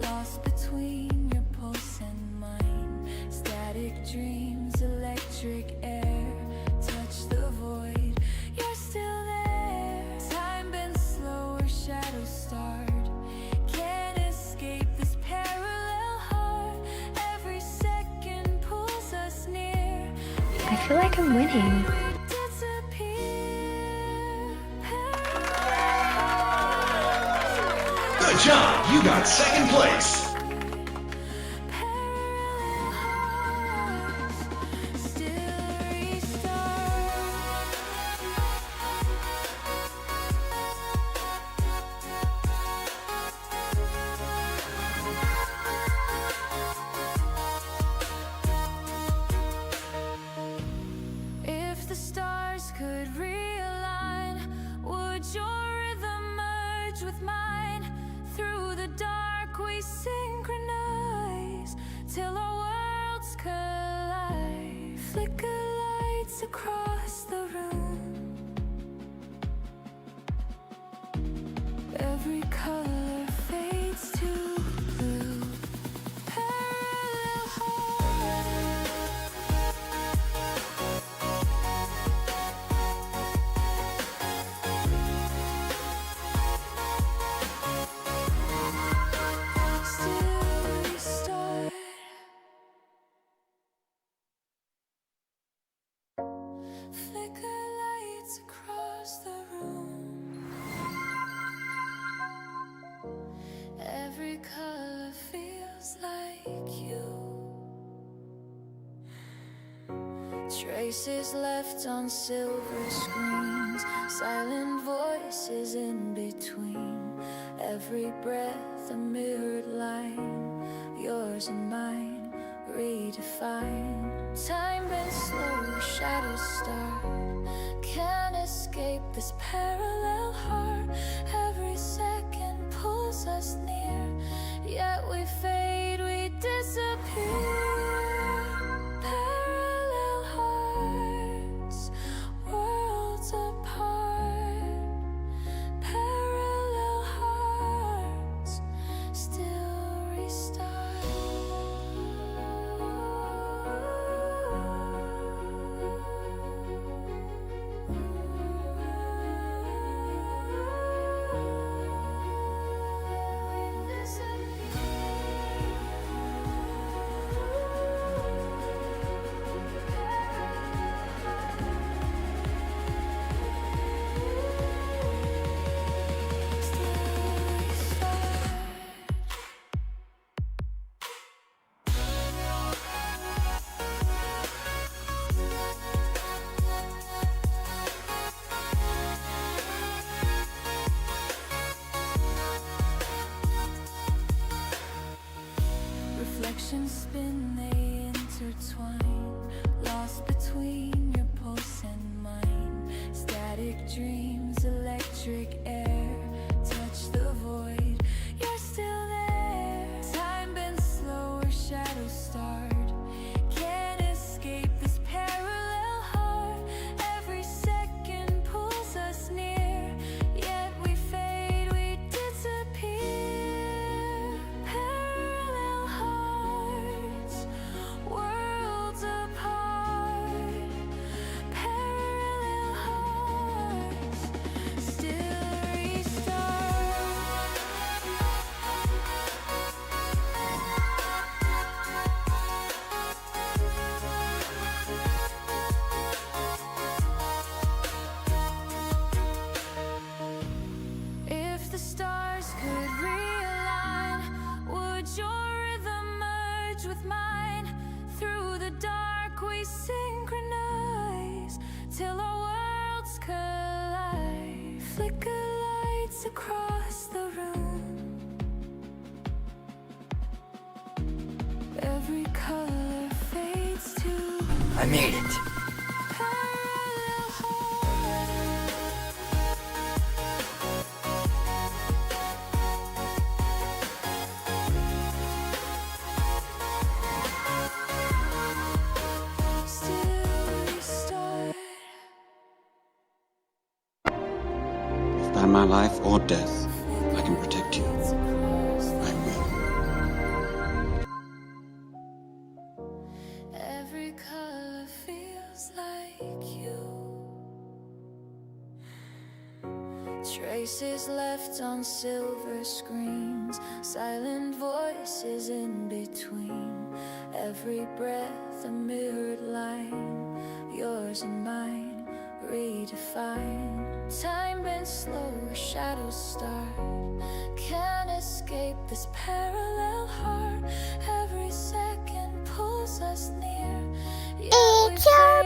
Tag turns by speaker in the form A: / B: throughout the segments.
A: lost between your pulse and mine. Static dreams, electric air, touch the void, you're still there. Time bends slower, shadows start. Can't escape this parallel heart. Every second pulls us near.
B: I feel like I'm winning.
C: Good job! You got second place!
A: If the stars could realign, would your rhythm merge with mine? Through the dark we synchronize till our worlds collide. Flicker lights across the room, every color fades to blue. Parallel hearts. Flicker lights across the room, every color feels like you. Traces left on silver screens, silent voices in between. Every breath a mirrored line, yours and mine redefined. Time bends slow, shadows start. Can't escape this parallel heart. Every second pulls us near, yet we fade, we disappear. Parallel hearts, worlds apart. Parallel hearts, still restart. Reflections spin, they intertwine, lost between your pulse and mine. Static dreams, electric air, touch the void, you're still there. Time bends slower, shadows start. Can't escape this parallel heart. Every second pulls us near, yet we fade, we disappear. Parallel hearts, worlds apart. Parallel hearts, still restart. If the stars could realign, would your rhythm merge with mine? Through the dark we synchronize till our worlds collide. Flicker lights across the room, every color fades to
D: I made it.
A: parallel hearts.
E: If by my life or death I can protect you, I will.
A: Traces left on silver screens, silent voices in between. Every breath a mirrored line, yours and mine redefined. Time bends slower, shadows start. Can't escape this parallel heart. Every second pulls us near. It's your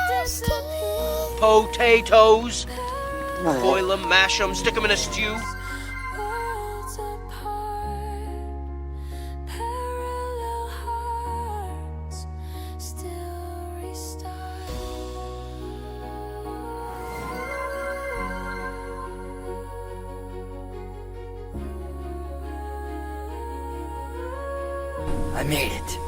A: bestie.
D: Potatoes. Boil them, mash them, stick them in a stew.
A: Worlds apart, parallel hearts still restart.
E: I made it.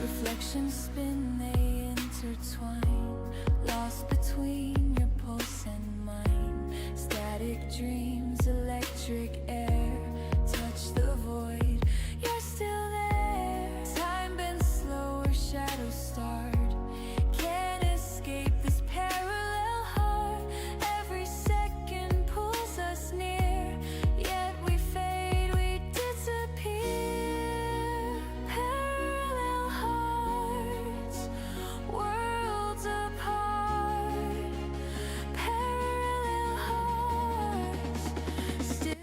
A: Reflections spin, they intertwine, lost between your pulse and mine. Static dreams, electric air, touch the void, you're still there. Time bends slower, shadows start. Can't escape this parallel heart. Every second pulls us near, yet we fade, we disappear. Parallel hearts, worlds apart. Parallel hearts still.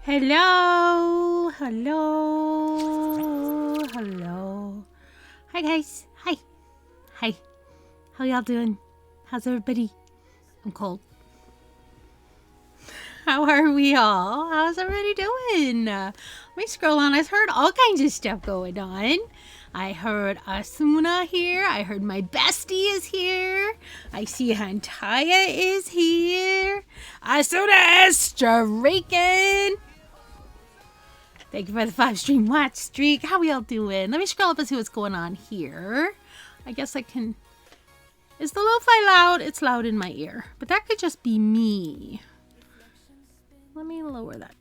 F: Hello, hello, hello. Hi guys, hi, hi. How y'all doing? How's everybody? I'm cold. How are we all? How's everybody doing? Let me scroll on. I've heard all kinds of stuff going on. I heard Asuna here. I heard my bestie is here. I see Hantaya is here. Asuna is striking. Thank you for the 5-stream watch streak. How we all doing? Let me scroll up and see what's going on here. I guess I can... Is the lo-fi loud? It's loud in my ear. But that could just be me. Let me lower that.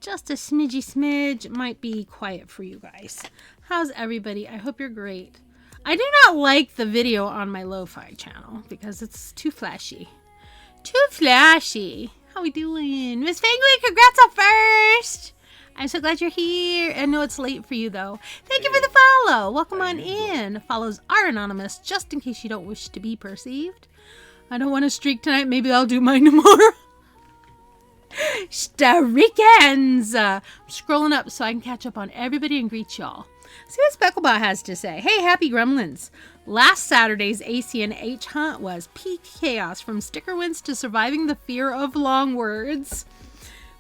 F: Just a smidgy smidge. It might be quiet for you guys. How's everybody? I hope you're great. I do not like the video on my lo-fi channel because it's too flashy. Too flashy. How we doing? Miss Penguin, congrats on first. I'm so glad you're here. I know it's late for you, though. Thank you for the follow. Welcome on in. Follows are anonymous, just in case you don't wish to be perceived. I don't want to streak tonight. Maybe I'll do mine tomorrow. Starikens. I'm scrolling up so I can catch up on everybody and greet y'all. See what Specklebot has to say. Hey, happy gremlins. Last Saturday's ACNH hunt was peak chaos, from sticker wins to surviving the fear of long words.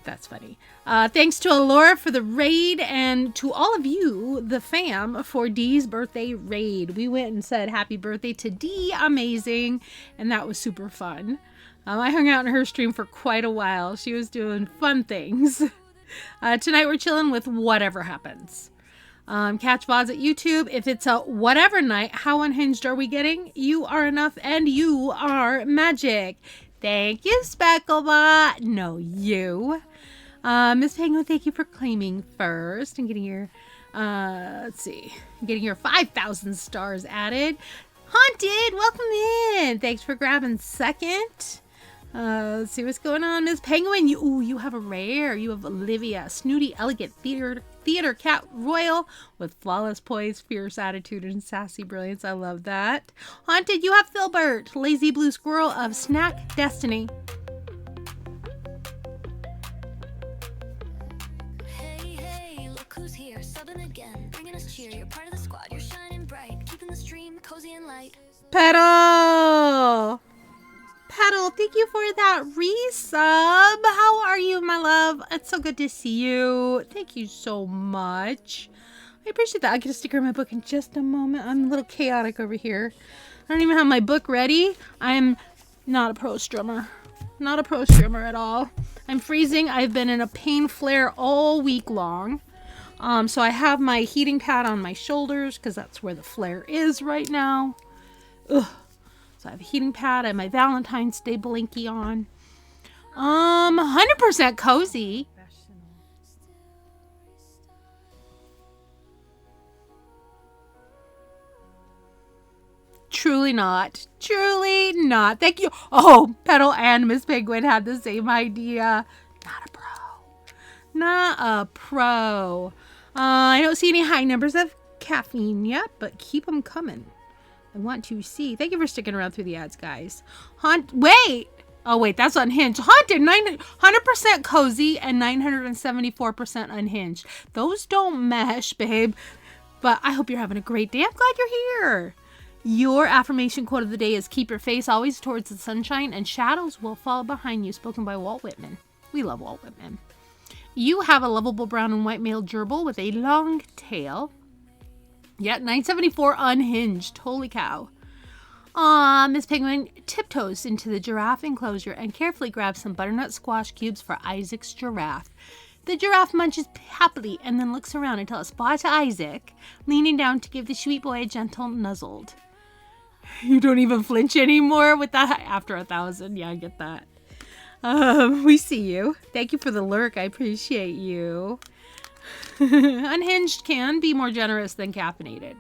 F: That's funny. Thanks to Alora for the raid, and to all of you, the fam, for Dee's birthday raid. We went and said happy birthday to Dee. Amazing. And that was super fun. I hung out in her stream for quite a while. She was doing fun things. Tonight we're chilling with whatever happens. Catch VODs at YouTube. If it's a whatever night, how unhinged are we getting? You are enough and you are magic. Thank you, Specklebot. No, you. Miss Penguin, thank you for claiming first and getting your, getting your 5,000 stars added. Haunted, welcome in. Thanks for grabbing second. Let's see what's going on, Miss Penguin. You have a rare. You have Olivia, snooty, elegant theater cat royal with flawless poise, fierce attitude, and sassy brilliance. I love that. Haunted, you have Filbert, lazy blue squirrel of Snack Destiny.
A: Hey, look who's here, subbing again, bringing us cheer. You're part of the squad, you're shining bright, keeping the stream cozy and light.
F: Petal, thank you for that resub. How are you, my love? It's so good to see you. Thank you so much. I appreciate that. I'll get a sticker in my book in just a moment. I'm a little chaotic over here. I don't even have my book ready. I'm not a pro strummer. Not a pro strummer at all. I'm freezing. I've been in a pain flare all week long. So I have my heating pad on my shoulders because that's where the flare is right now. Ugh. So I have a heating pad. I have my Valentine's Day blinky on. 100% cozy. Truly not. Truly not. Thank you. Oh, Petal and Miss Penguin had the same idea. Not a pro. Not a pro. I don't see any high numbers of caffeine yet, but keep them coming. I want to see. Thank you for sticking around through the ads, guys. Wait. Oh, wait. That's unhinged. Haunted. 100% cozy and 974% unhinged. Those don't mesh, babe. But I hope you're having a great day. I'm glad you're here. Your affirmation quote of the day is keep your face always towards the sunshine and shadows will fall behind you. Spoken by Walt Whitman. We love Walt Whitman. You have a lovable brown and white male gerbil with a long tail. Yeah, 974 unhinged. Holy cow. Miss Penguin tiptoes into the giraffe enclosure and carefully grabs some butternut squash cubes for Isaac's giraffe. The giraffe munches happily and then looks around until it spots Isaac, leaning down to give the sweet boy a gentle nuzzled. You don't even flinch anymore with that after 1,000. Yeah, I get that. We see you. Thank you for the lurk. I appreciate you. Unhinged can be more generous than caffeinated.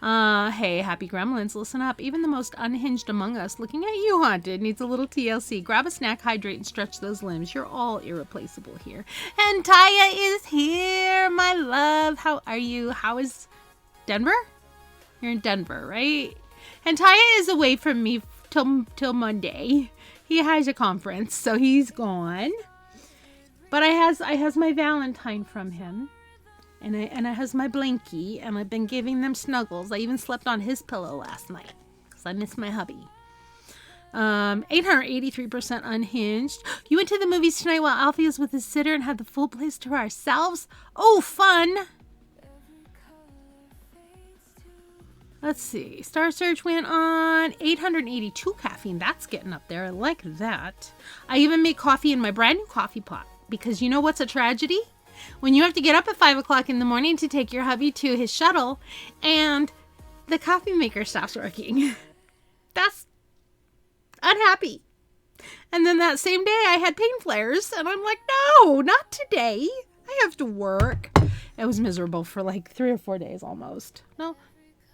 F: Hey, happy gremlins, listen up. Even the most unhinged among us, looking at you, Haunted, needs a little TLC. Grab a snack, hydrate, and stretch those limbs. You're all irreplaceable here. And Taya is here, my love. How are you? How is Denver? You're in Denver, right? And Taya is away from me till Monday. He has a conference, so he's gone. But I has my Valentine from him. And I has my blankie, and I've been giving them snuggles. I even slept on his pillow last night because I miss my hubby. 883% unhinged. You went to the movies tonight while Alfie was with his sitter and had the full place to ourselves. Oh, fun! Let's see. Star Search went on 882 caffeine. That's getting up there. I like that. I even made coffee in my brand new coffee pot because you know what's a tragedy? When you have to get up at 5 o'clock in the morning to take your hubby to his shuttle and the coffee maker stops working. That's unhappy. And then that same day I had pain flares and I'm like, no, not today. I have to work. It was miserable for like 3 or 4 days almost. No,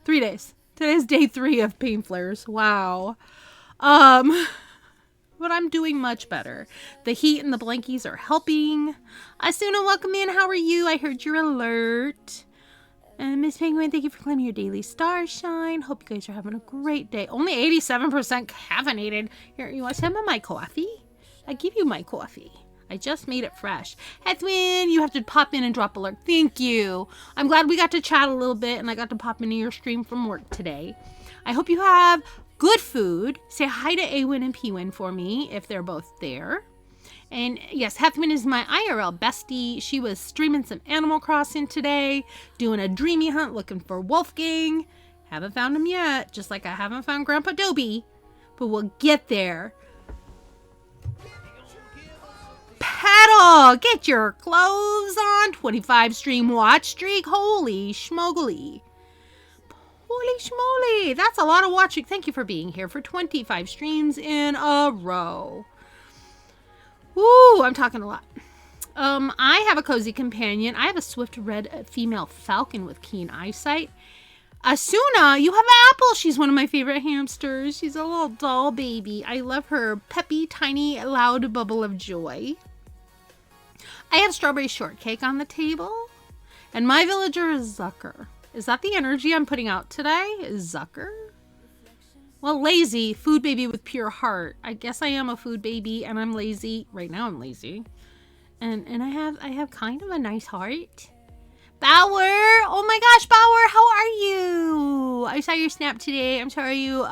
F: 3 days. Today's day 3 of pain flares. Wow. but I'm doing much better. The heat and the blankies are helping. Asuna, welcome in. How are you? I heard your alert. And Miss Penguin, thank you for claiming your daily star shine. Hope you guys are having a great day. Only 87% caffeinated. Here, you want some of my coffee? I give you my coffee. I just made it fresh. Hedwin, you have to pop in and drop alert. Thank you. I'm glad we got to chat a little bit and I got to pop into your stream from work today. I hope you have good food. Say hi to Awin and Pewin for me if they're both there. And yes, Hethman is my IRL bestie. She was streaming some Animal Crossing today, doing a dreamy hunt looking for Wolfgang. Haven't found him yet, just like I haven't found Grandpa Dobie, but we'll get there. Pedal, get your clothes on. 25 stream watch streak. Holy schmogly. Holy schmoly. That's a lot of watching. Thank you for being here for 25 streams in a row. Ooh, I'm talking a lot. I have a cozy companion. I have a swift red female falcon with keen eyesight. Asuna, you have an apple. She's one of my favorite hamsters. She's a little doll baby. I love her peppy, tiny, loud bubble of joy. I have strawberry shortcake on the table. And my villager is Zucker. Is that the energy I'm putting out today? Is Zucker? Well, lazy, food baby with pure heart. I guess I am a food baby and I'm lazy. Right now I'm lazy. And I have kind of a nice heart. Bauer! Oh my gosh, Bauer, how are you? I saw your snap today. I'm sorry you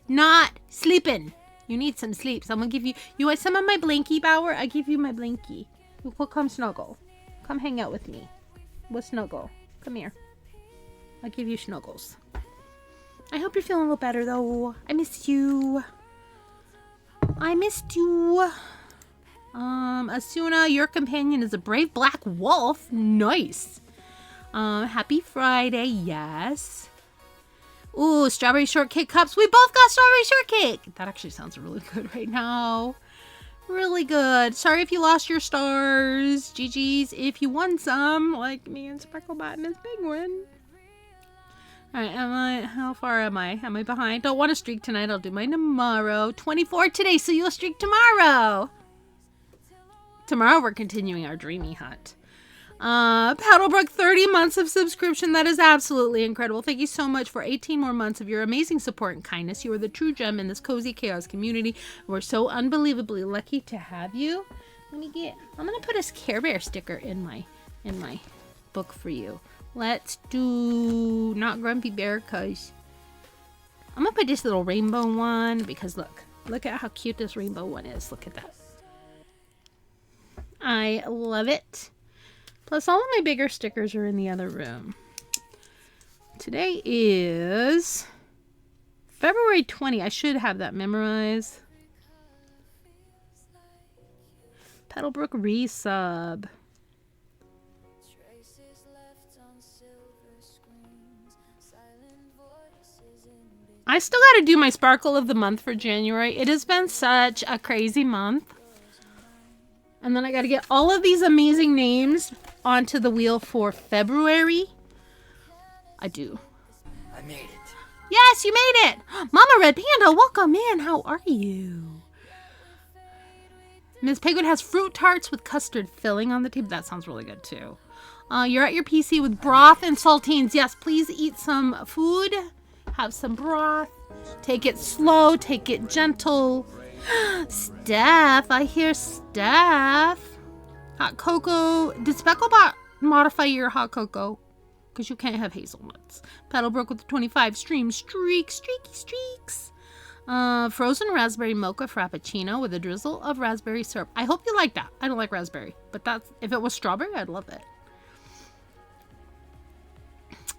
F: not sleeping. You need some sleep. So I'm gonna give you want some of my blankie, Bauer? I give you my blankie. Well, come snuggle. Come hang out with me. We'll snuggle. Come here. I'll give you snuggles. I hope you're feeling a little better, though. I missed you. I missed you. Asuna, your companion is a brave black wolf. Nice. Happy Friday, yes. Ooh, strawberry shortcake cups. We both got strawberry shortcake. That actually sounds really good right now. Really good. Sorry if you lost your stars. GG's if you won some, like me and Specklebot and his Penguin. Alright, how far am I? Am I behind? Don't want to streak tonight. I'll do mine tomorrow. 24 today, so you'll streak tomorrow. Tomorrow we're continuing our dreamy hunt. Paddlebrook, 30 months of subscription. That is absolutely incredible. Thank you so much for 18 more months of your amazing support and kindness. You are the true gem in this cozy chaos community. We're so unbelievably lucky to have you. I'm gonna put a Care Bear sticker in my book for you. Let's do not Grumpy Bear, cause I'm gonna put this little rainbow one because look at how cute this rainbow one is. Look at that. I love it. Plus all of my bigger stickers are in the other room. Today is February 20. I should have that memorized. Petalbrook resub. I still got to do my Sparkle of the Month for January. It has been such a crazy month. And then I got to get all of these amazing names onto the wheel for February. I do.
E: I made it.
F: Yes, you made it. Mama Red Panda, welcome in. How are you? Ms. Penguin has fruit tarts with custard filling on the table. That sounds really good too. You're at your PC with broth and saltines. Yes, please eat some food. Have some broth. Take it slow. Take it gentle. Steph, I hear Steph. Hot cocoa. Did Specklebot modify your hot cocoa? Because you can't have hazelnuts. Paddlebrook with the 25 stream streaks. Frozen raspberry mocha frappuccino with a drizzle of raspberry syrup. I hope you like that. I don't like raspberry, but if it was strawberry, I'd love it.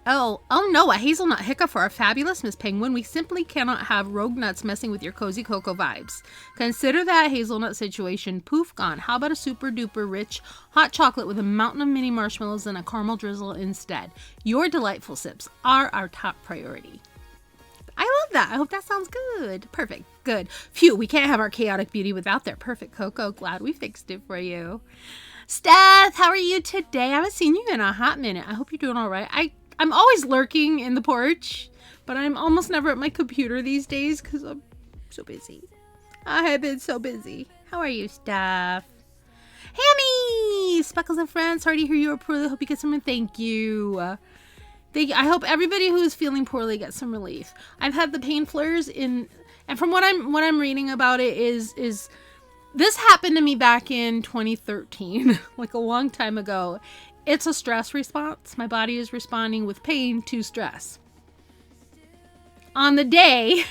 F: Oh no, a hazelnut hiccup for our fabulous Miss Penguin. We simply cannot have rogue nuts messing with your cozy cocoa vibes. Consider that hazelnut situation poof gone. How about a super duper rich hot chocolate with a mountain of mini marshmallows and a caramel drizzle instead? Your delightful sips are our top priority. I love that. I hope that sounds good. Perfect. Good. Phew, we can't have our chaotic beauty without their perfect cocoa. Glad we fixed it for you. Steph, how are you today? I haven't seen you in a hot minute. I hope you're doing all right. I'm always lurking in the porch, but I'm almost never at my computer these days because I'm so busy. I have been so busy. How are you, Steph? Hammy! Speckles and friends, sorry to hear you are poorly. Hope you get some. Thank you. I hope everybody who is feeling poorly gets some relief. I've had the pain flares and from what I'm reading about it is this happened to me back in 2013, like a long time ago. It's a stress response. My body is responding with pain to stress. On the day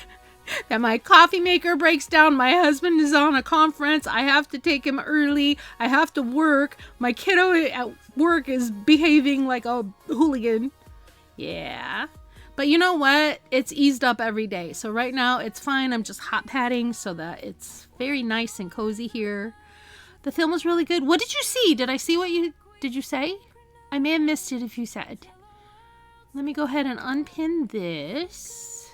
F: that my coffee maker breaks down, my husband is on a conference. I have to take him early. I have to work. My kiddo at work is behaving like a hooligan. Yeah. But you know what? It's eased up every day. So right now it's fine. I'm just hot padding so that it's very nice and cozy here. The film was really good. What did you see? Did I see what did you say? I may have missed it if you said. Let me go ahead and unpin this.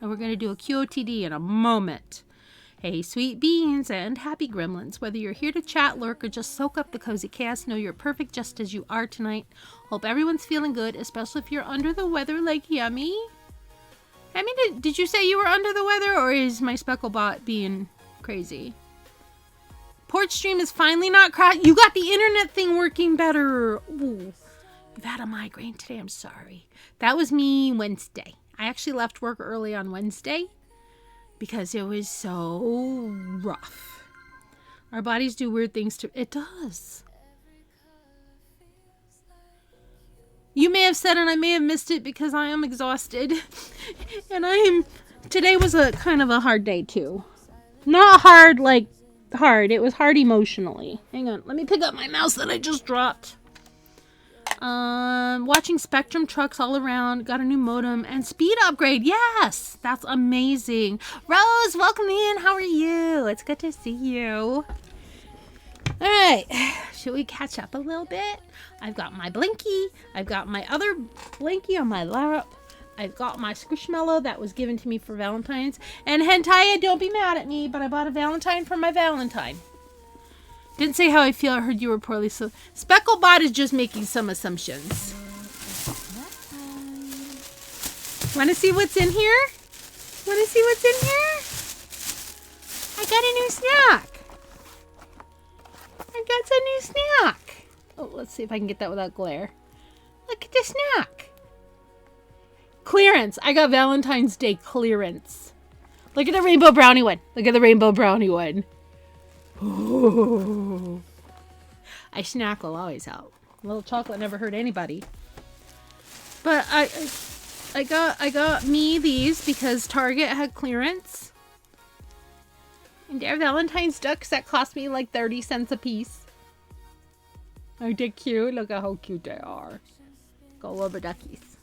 F: And we're going to do a QOTD in a moment. Hey, sweet beans and happy gremlins. Whether you're here to chat, lurk, or just soak up the cozy chaos, know you're perfect just as you are tonight. Hope everyone's feeling good, especially if you're under the weather like Yummy. I mean, did you say you were under the weather, or is my Specklebot being crazy? Porch stream is finally not crashing. You got the internet thing working better. Ooh, you've had a migraine today. I'm sorry. That was me Wednesday. I actually left work early on Wednesday because it was so rough. Our bodies do weird things to it does. You may have said, and I may have missed it because I am exhausted. And today was a kind of a hard day too. Not hard like hard. It was hard emotionally. Hang on. Let me pick up my mouse that I just dropped. Watching Spectrum trucks all around. Got a new modem and speed upgrade. Yes, that's amazing. Rose, welcome in. How are you? It's good to see you. All right, should we catch up a little bit? I've got my Blinky. I've got my other Blinky on my lap. I've got my Squishmallow that was given to me for Valentine's. And Hentai, don't be mad at me, but I bought a Valentine for my Valentine. Didn't say how I feel. I heard you were poorly, so Specklebot is just making some assumptions. Want to see what's in here? Want to see what's in here? I got a new snack. I got a new snack. Oh, let's see if I can get that without glare. Look at the snack. Clearance. I got Valentine's Day clearance. Look at the rainbow brownie one. Look at the rainbow brownie one. Ooh. I snack will always help. A little chocolate never hurt anybody. But I got me these because Target had clearance. And they're Valentine's ducks that cost me like 30 cents a piece. Aren't they cute? Look at how cute they are. Go rubber duckies.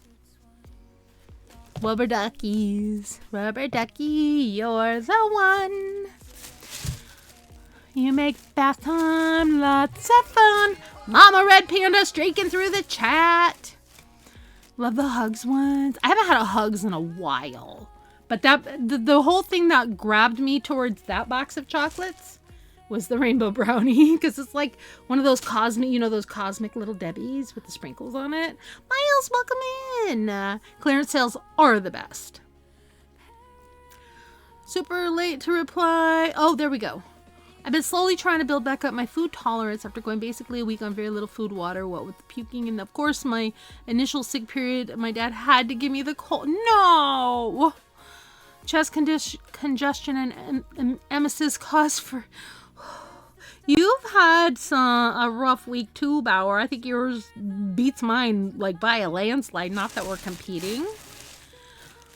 F: Rubber duckies. Rubber ducky, you're the one. You make bath time lots of fun. Mama Red Panda streaking through the chat. Love the hugs ones. I haven't had a hugs in a while. But the whole thing that grabbed me towards that box of chocolates was the rainbow brownie. Because it's like one of those cosmic, you know, those cosmic little Debbies with the sprinkles on it. Miles, welcome in. Clearance sales are the best. Super late to reply. Oh, there we go. I've been slowly trying to build back up my food tolerance after going basically a week on very little food, water, what with the puking, and of course my initial sick period, my dad had to give me the cold. No! Chest congestion and emesis cause for... You've had a rough week too, Bauer. I think yours beats mine like by a landslide. Not that we're competing.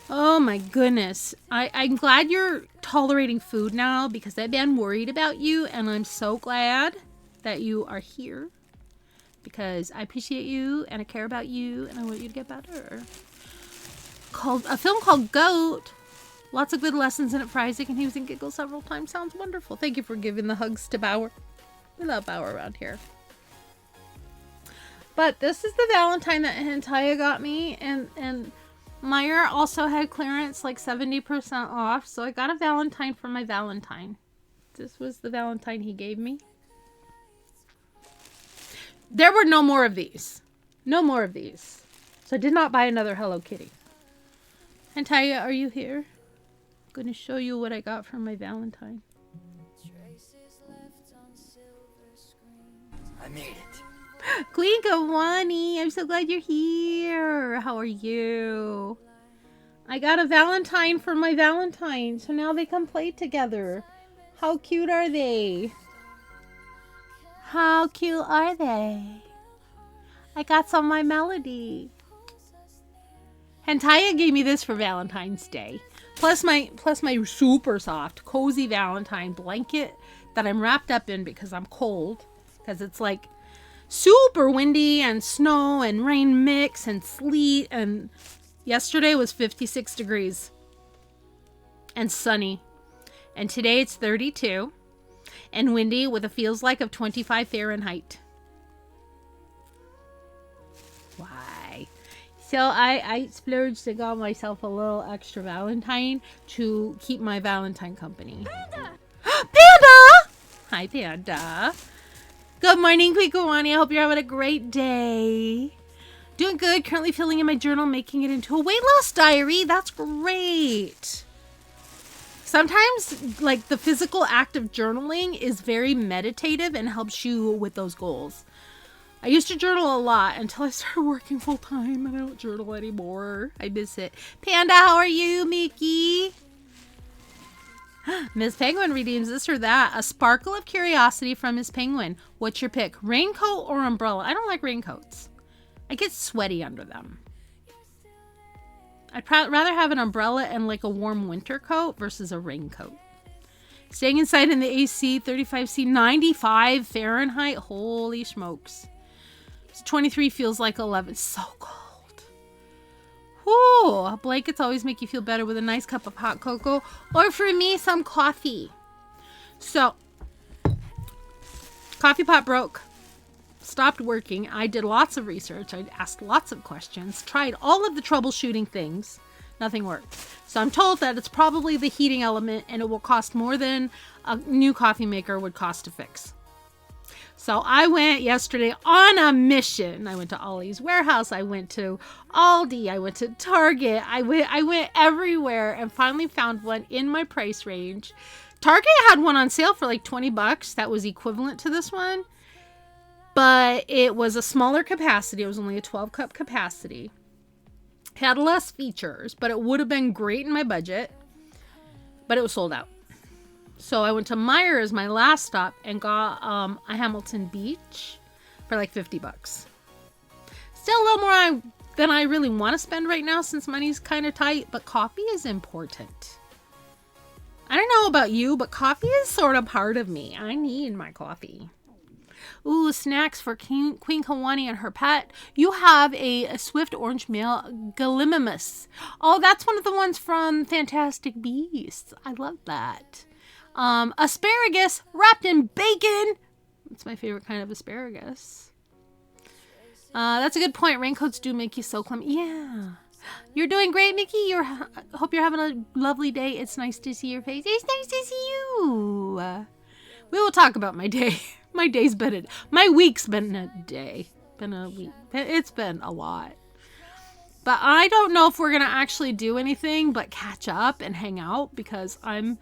F: Oh my goodness. I'm glad you're tolerating food now because I've been worried about you, and I'm so glad that you are here because I appreciate you and I care about you and I want you to get better. A film called Goat. Lots of good lessons in it for Isaac, and he was in Giggle several times. Sounds wonderful. Thank you for giving the hugs to Bauer. We love Bauer around here. But this is the Valentine that Hentaya got me, and Meyer also had clearance, like 70% off, so I got a Valentine for my Valentine. This was the Valentine he gave me. There were no more of these. No more of these. So I did not buy another Hello Kitty. Hentaya, are you here? gonna show you what I got for my Valentine.
E: I made it.
F: Queen Kawani, I'm so glad you're here. How are you? I got a Valentine for my Valentine, so now they can play together. How cute are they? How cute are they? I got some of my Melody. Hentaya gave me this for Valentine's Day. Plus my super soft, cozy Valentine blanket that I'm wrapped up in because I'm cold. Because it's like super windy and snow and rain mix and sleet, and yesterday was 56 degrees and sunny, and today it's 32 and windy with a feels like of 25 Fahrenheit. Why? So I splurged and got myself a little extra Valentine to keep my Valentine company. Panda! Panda! Hi, Panda. Good morning, Queen Kawani. I hope you're having a great day. Doing good. Currently filling in my journal, making it into a weight loss diary. That's great. Sometimes, like, the physical act of journaling is very meditative and helps you with those goals. I used to journal a lot until I started working full time, and I don't journal anymore. I miss it. Panda, how are you, Mickey? Miss Penguin redeems this or that. A sparkle of curiosity from Miss Penguin. What's your pick? Raincoat or umbrella? I don't like raincoats. I get sweaty under them. I'd rather have an umbrella and like a warm winter coat versus a raincoat. Staying inside in the AC, 35°C, 95 Fahrenheit. Holy smokes. 23 feels like 11. So cold. Whoo! Blankets always make you feel better with a nice cup of hot cocoa. Or for me, some coffee. So, coffee pot broke. Stopped working. I did lots of research. I asked lots of questions. Tried all of the troubleshooting things. Nothing worked. So I'm told that it's probably the heating element, and it will cost more than a new coffee maker would cost to fix. So I went yesterday on a mission. I went to Ollie's Warehouse. I went to Aldi. I went to Target. I went everywhere and finally found one in my price range. Target had one on sale for like $20. That was equivalent to this one. But it was a smaller capacity. It was only a 12-cup capacity. Had less features, but it would have been great in my budget. But it was sold out. So I went to Meijer's, my last stop, and got a Hamilton Beach for like $50. Still a little more than I really want to spend right now since money's kind of tight, but coffee is important. I don't know about you, but coffee is sort of part of me. I need my coffee. Ooh, snacks for Queen Kawani and her pet. You have a swift orange male Gallimimus. Oh, that's one of the ones from Fantastic Beasts. I love that. Asparagus wrapped in bacon. That's my favorite kind of asparagus. That's a good point. Raincoats do make you so clumsy. Yeah. You're doing great, Mickey. Hope you're having a lovely day. It's nice to see your face. It's nice to see you. We will talk about my day. My week's been a day. Been a week. It's been a lot. But I don't know if we're going to actually do anything but catch up and hang out because I'm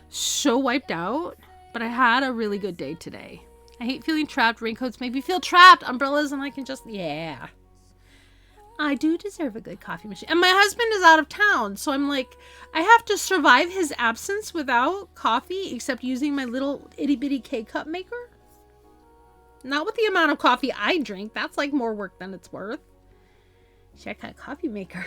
F: so wiped out. But I had a really good day today. I hate feeling trapped. Raincoats make me feel trapped. Umbrellas and I can just, yeah. I do deserve a good coffee machine. And my husband is out of town. So I'm like, I have to survive his absence without coffee except using my little itty bitty K-cup maker. Not with the amount of coffee I drink. That's like more work than it's worth. Check that coffee maker.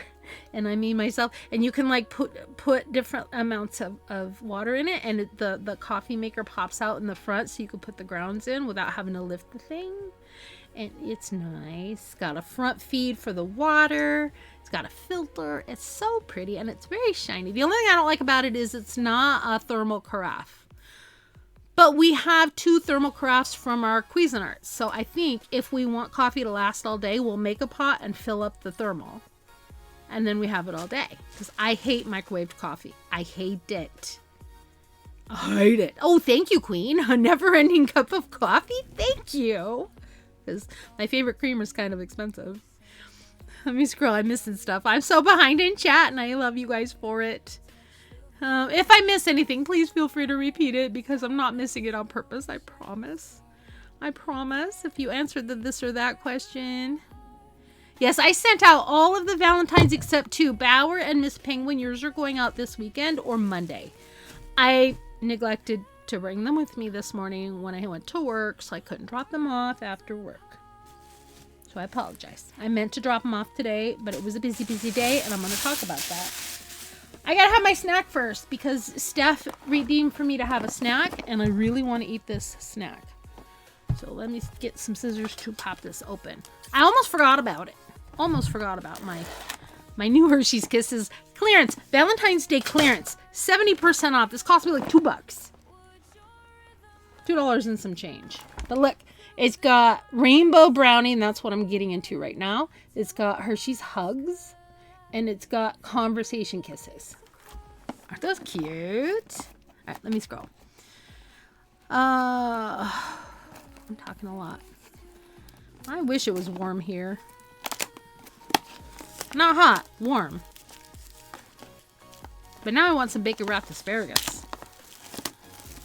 F: And I made myself, and you can like put different amounts of water in it, and the coffee maker pops out in the front so you can put the grounds in without having to lift the thing. And it's nice. It's got a front feed for the water. It's got a filter. It's so pretty and it's very shiny. The only thing I don't like about it is it's not a thermal carafe. But we have 2 thermal carafes from our Cuisinarts. So I think if we want coffee to last all day, we'll make a pot and fill up the thermal. And then we have it all day. Because I hate microwaved coffee. I hate it. I hate it. Oh, thank you, Queen. A never-ending cup of coffee? Thank you. Because my favorite creamer is kind of expensive. Let me scroll. I'm missing stuff. I'm so behind in chat, and I love you guys for it. If I miss anything, please feel free to repeat it because I'm not missing it on purpose. I promise. I promise. If you answered the this or that question. Yes, I sent out all of the Valentines except 2. Bauer and Miss Penguin. Yours are going out this weekend or Monday. I neglected to bring them with me this morning when I went to work, so I couldn't drop them off after work. So I apologize. I meant to drop them off today, but it was a busy, busy day, and I'm going to talk about that. I got to have my snack first because Steph redeemed for me to have a snack, and I really want to eat this snack. So let me get some scissors to pop this open. I almost forgot about it. Almost forgot about my new Hershey's Kisses clearance. Valentine's Day clearance. 70% off. This cost me like $2. $2 and some change. But look, it's got rainbow brownie, and that's what I'm getting into right now. It's got Hershey's Hugs, and it's got Conversation Kisses. Aren't those cute? All right, let me scroll. I'm talking a lot. I wish it was warm here. Not hot, warm. But now I want some bacon wrapped asparagus.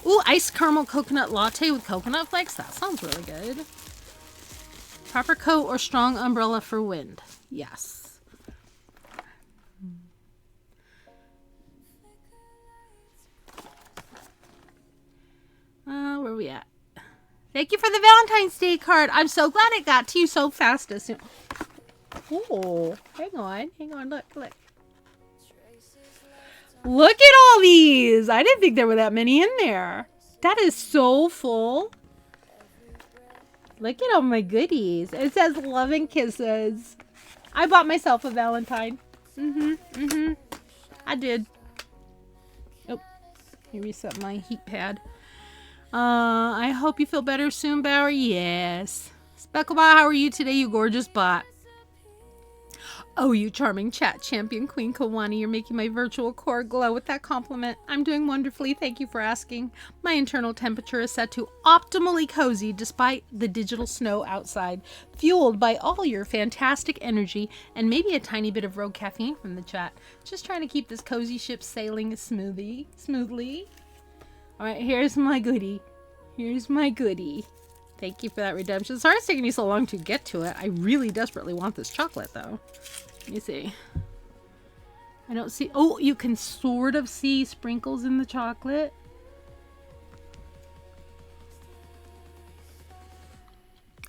F: Ooh, iced caramel coconut latte with coconut flakes. That sounds really good. Proper coat or strong umbrella for wind. Yes. Where are we at? Thank you for the Valentine's Day card. I'm so glad it got to you so fast. As soon. Oh, hang on. Look. Look at all these. I didn't think there were that many in there. That is so full. Look at all my goodies. It says love and kisses. I bought myself a Valentine. I did. Oh, let me reset my heat pad. I hope you feel better soon, Bauer. Yes. Specklebot, how are you today, you gorgeous bot? Oh, you charming chat champion, Queen Kawani. You're making my virtual core glow with that compliment. I'm doing wonderfully. Thank you for asking. My internal temperature is set to optimally cozy despite the digital snow outside, fueled by all your fantastic energy and maybe a tiny bit of rogue caffeine from the chat. Just trying to keep this cozy ship sailing smoothly. All right, here's my goodie. Thank you for that redemption. Sorry it's taking me so long to get to it. I really desperately want this chocolate, though. Let me see. I don't see... Oh, you can sort of see sprinkles in the chocolate.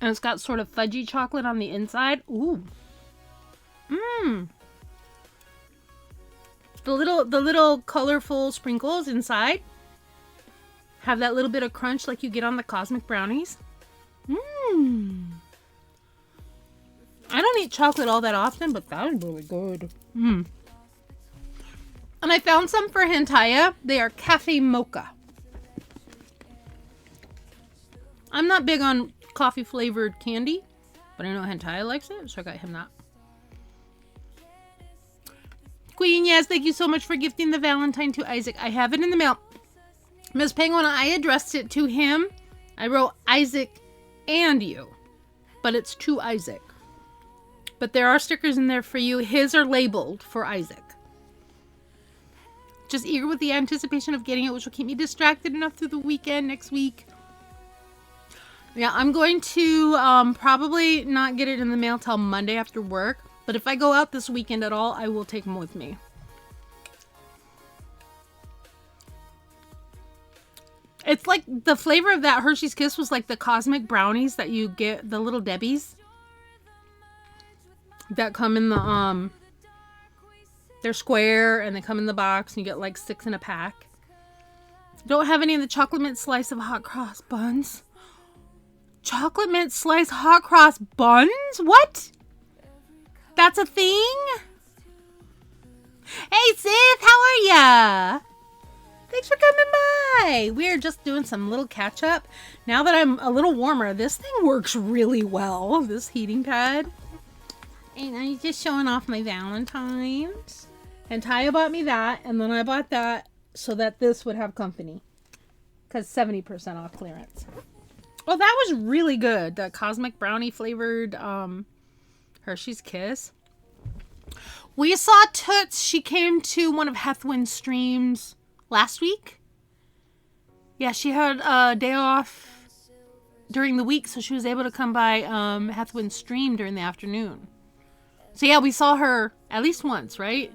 F: And it's got sort of fudgy chocolate on the inside. Ooh. Mmm. The little colorful sprinkles inside have that little bit of crunch like you get on the cosmic brownies. Mmm. I don't eat chocolate all that often, but that is really good. Mmm. And I found some for Hentaya. They are cafe mocha. I'm not big on coffee flavored candy, but I know Hentaya likes it, so I got him that. Queen, yes, thank you so much for gifting the Valentine to Isaac. I have it in the mail. Miss Penguin, I addressed it to him. I wrote Isaac and you, but it's to Isaac. But there are stickers in there for you. His are labeled for Isaac. Just eager with the anticipation of getting it, which will keep me distracted enough through the weekend next week. Yeah, I'm going to probably not get it in the mail till Monday after work. But if I go out this weekend at all, I will take them with me. It's like the flavor of that Hershey's Kiss was like the cosmic brownies that you get, the little Debbies that come in the they're square and they come in the box and you get like 6 in a pack. Don't have any of the chocolate mint slice of hot cross buns. Chocolate mint slice hot cross buns? What? That's a thing? Hey Sith, how are ya? Thanks for coming by. We're just doing some little catch up. Now that I'm a little warmer, this thing works really well, this heating pad. And I'm just showing off my Valentines. And Taya bought me that, and then I bought that so that this would have company. Because 70% off clearance. Oh, that was really good. The cosmic brownie flavored Hershey's Kiss. We saw Toots. She came to one of Hethwin's streams last week. Yeah, she had a day off during the week, so she was able to come by Hethwin's stream during the afternoon. So yeah, we saw her at least once, right?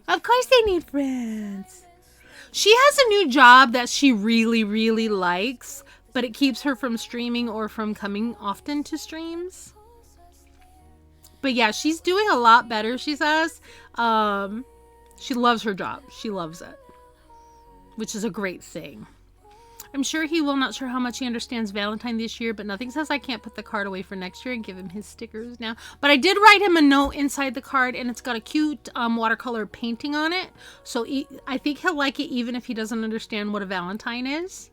F: Of course they need friends. She has a new job that she really, really likes, but it keeps her from streaming or from coming often to streams. But yeah, she's doing a lot better, she says. She loves her job. She loves it, which is a great thing. I'm sure he will. Not sure how much he understands Valentine this year, but nothing says I can't put the card away for next year and give him his stickers now. But I did write him a note inside the card, and it's got a cute watercolor painting on it. So I think he'll like it even if he doesn't understand what a Valentine is.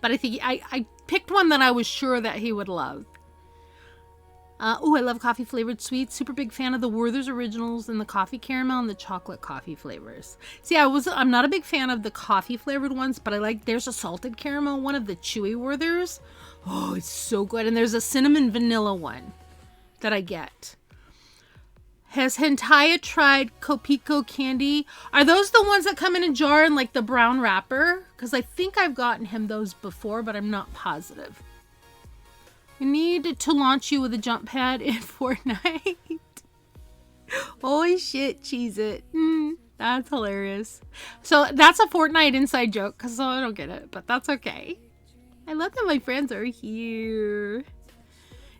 F: But I think I picked one that I was sure that he would love. Oh, I love coffee flavored sweets. Super big fan of the Werther's Originals and the coffee caramel and the chocolate coffee flavors. See, I'm not a big fan of the coffee flavored ones, but I like, there's a salted caramel one of the chewy Werther's. Oh, it's so good. And there's a cinnamon vanilla one that I get. Has Hentaya tried Kopiko candy? Are those the ones that come in a jar in like the brown wrapper? Because I think I've gotten him those before, but I'm not positive. We need to launch you with a jump pad in Fortnite. Holy shit, cheese it. That's hilarious. So that's a Fortnite inside joke because I don't get it, but that's okay. I love that my friends are here.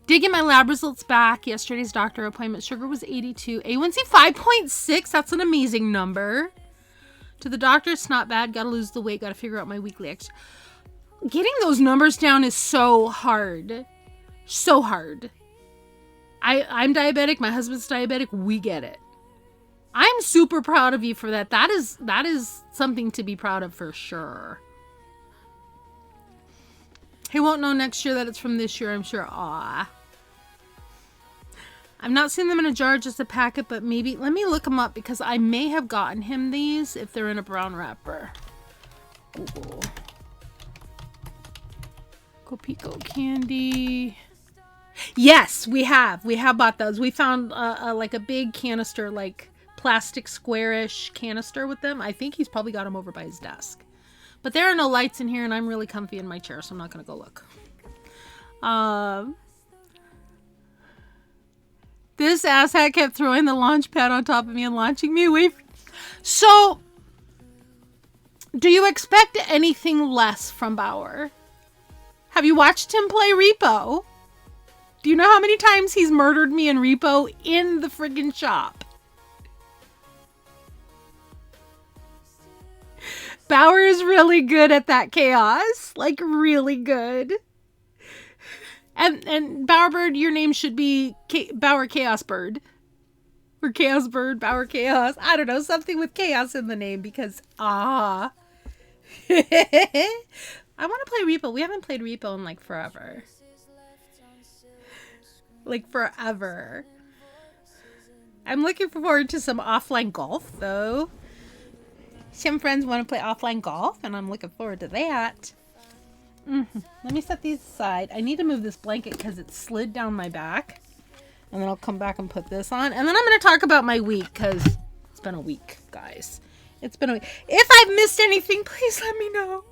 F: Did get my lab results back. Yesterday's doctor appointment. Sugar was 82. A1C 5.6. That's an amazing number. To the doctor, it's not bad. Gotta lose the weight. Gotta figure out my weekly exercise. Getting those numbers down is so hard. So hard. I'm diabetic. My husband's diabetic. We get it. I'm super proud of you for that. That is something to be proud of for sure. He won't know next year that it's from this year, I'm sure. Aw. I've not seen them in a jar, just a packet, but maybe... Let me look them up because I may have gotten him these if they're in a brown wrapper. Google. Kopiko candy. Yes, we have. We have bought those. We found like a big canister, like plastic squarish canister with them. I think he's probably got them over by his desk. But there are no lights in here, and I'm really comfy in my chair, so I'm not going to go look. This asshat kept throwing the launch pad on top of me and launching me away. So, do you expect anything less from Bauer? Have you watched him play Repo? Do you know how many times he's murdered me in Repo in the friggin' shop? Bauer is really good at that chaos. Like, really good. And Bauer Bird, your name should be Bauer Chaos Bird. Or Chaos Bird, Bauer Chaos. I don't know, something with chaos in the name because, I want to play Repo. We haven't played Repo in, like, forever. Like, forever. I'm looking forward to some offline golf, though. Some friends want to play offline golf, and I'm looking forward to that. Let me set these aside. I need to move this blanket because it slid down my back. And then I'll come back and put this on. And then I'm going to talk about my week because it's been a week, guys. It's been a week. If I've missed anything, please let me know.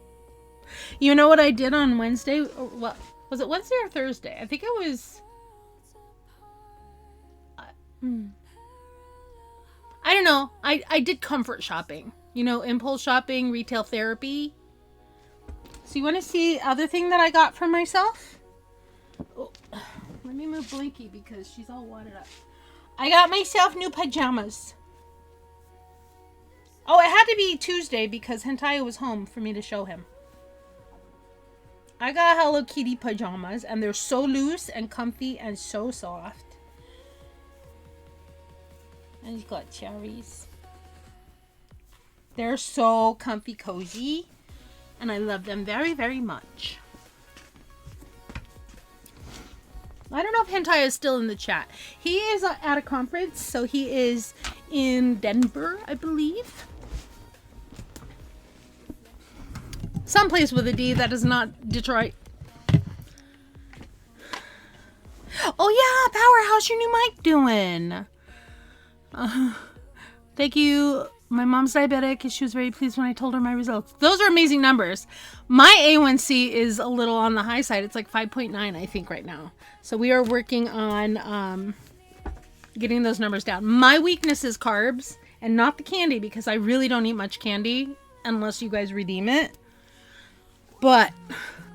F: You know what I did on Wednesday? Or what was it, Wednesday or Thursday? I think it was... I don't know. I did comfort shopping. You know, impulse shopping, retail therapy. So you want to see other thing that I got for myself? Oh, let me move Blinky because she's all wadded up. I got myself new pajamas. Oh, it had to be Tuesday because Hentaya was home for me to show him. I got Hello Kitty pajamas and they're so loose and comfy and so soft. And he's got cherries. They're so comfy cozy. And I love them very, very much. I don't know if Hentai is still in the chat. He is at a conference, so he is in Denver, I believe. Someplace with a D that is not Detroit. Oh yeah, Power, how's your new mic doing? Thank you. My mom's diabetic and she was very pleased when I told her my results. Those are amazing numbers. My A1C is a little on the high side. It's like 5.9, I think, right now. So we are working on getting those numbers down. My weakness is carbs and not the candy, because I really don't eat much candy unless you guys redeem it. But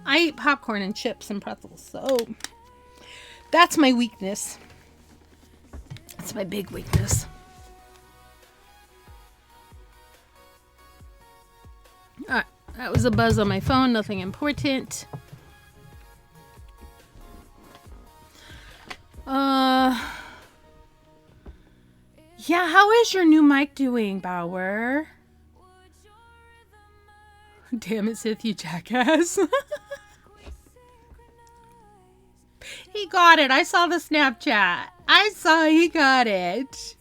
F: I eat popcorn and chips and pretzels. So that's my weakness. That's my big weakness. Alright, that was a buzz on my phone, nothing important. Yeah, how is your new mic doing, Bauer? Damn it, Sith, you jackass. He got it. I saw the Snapchat. I saw he got it.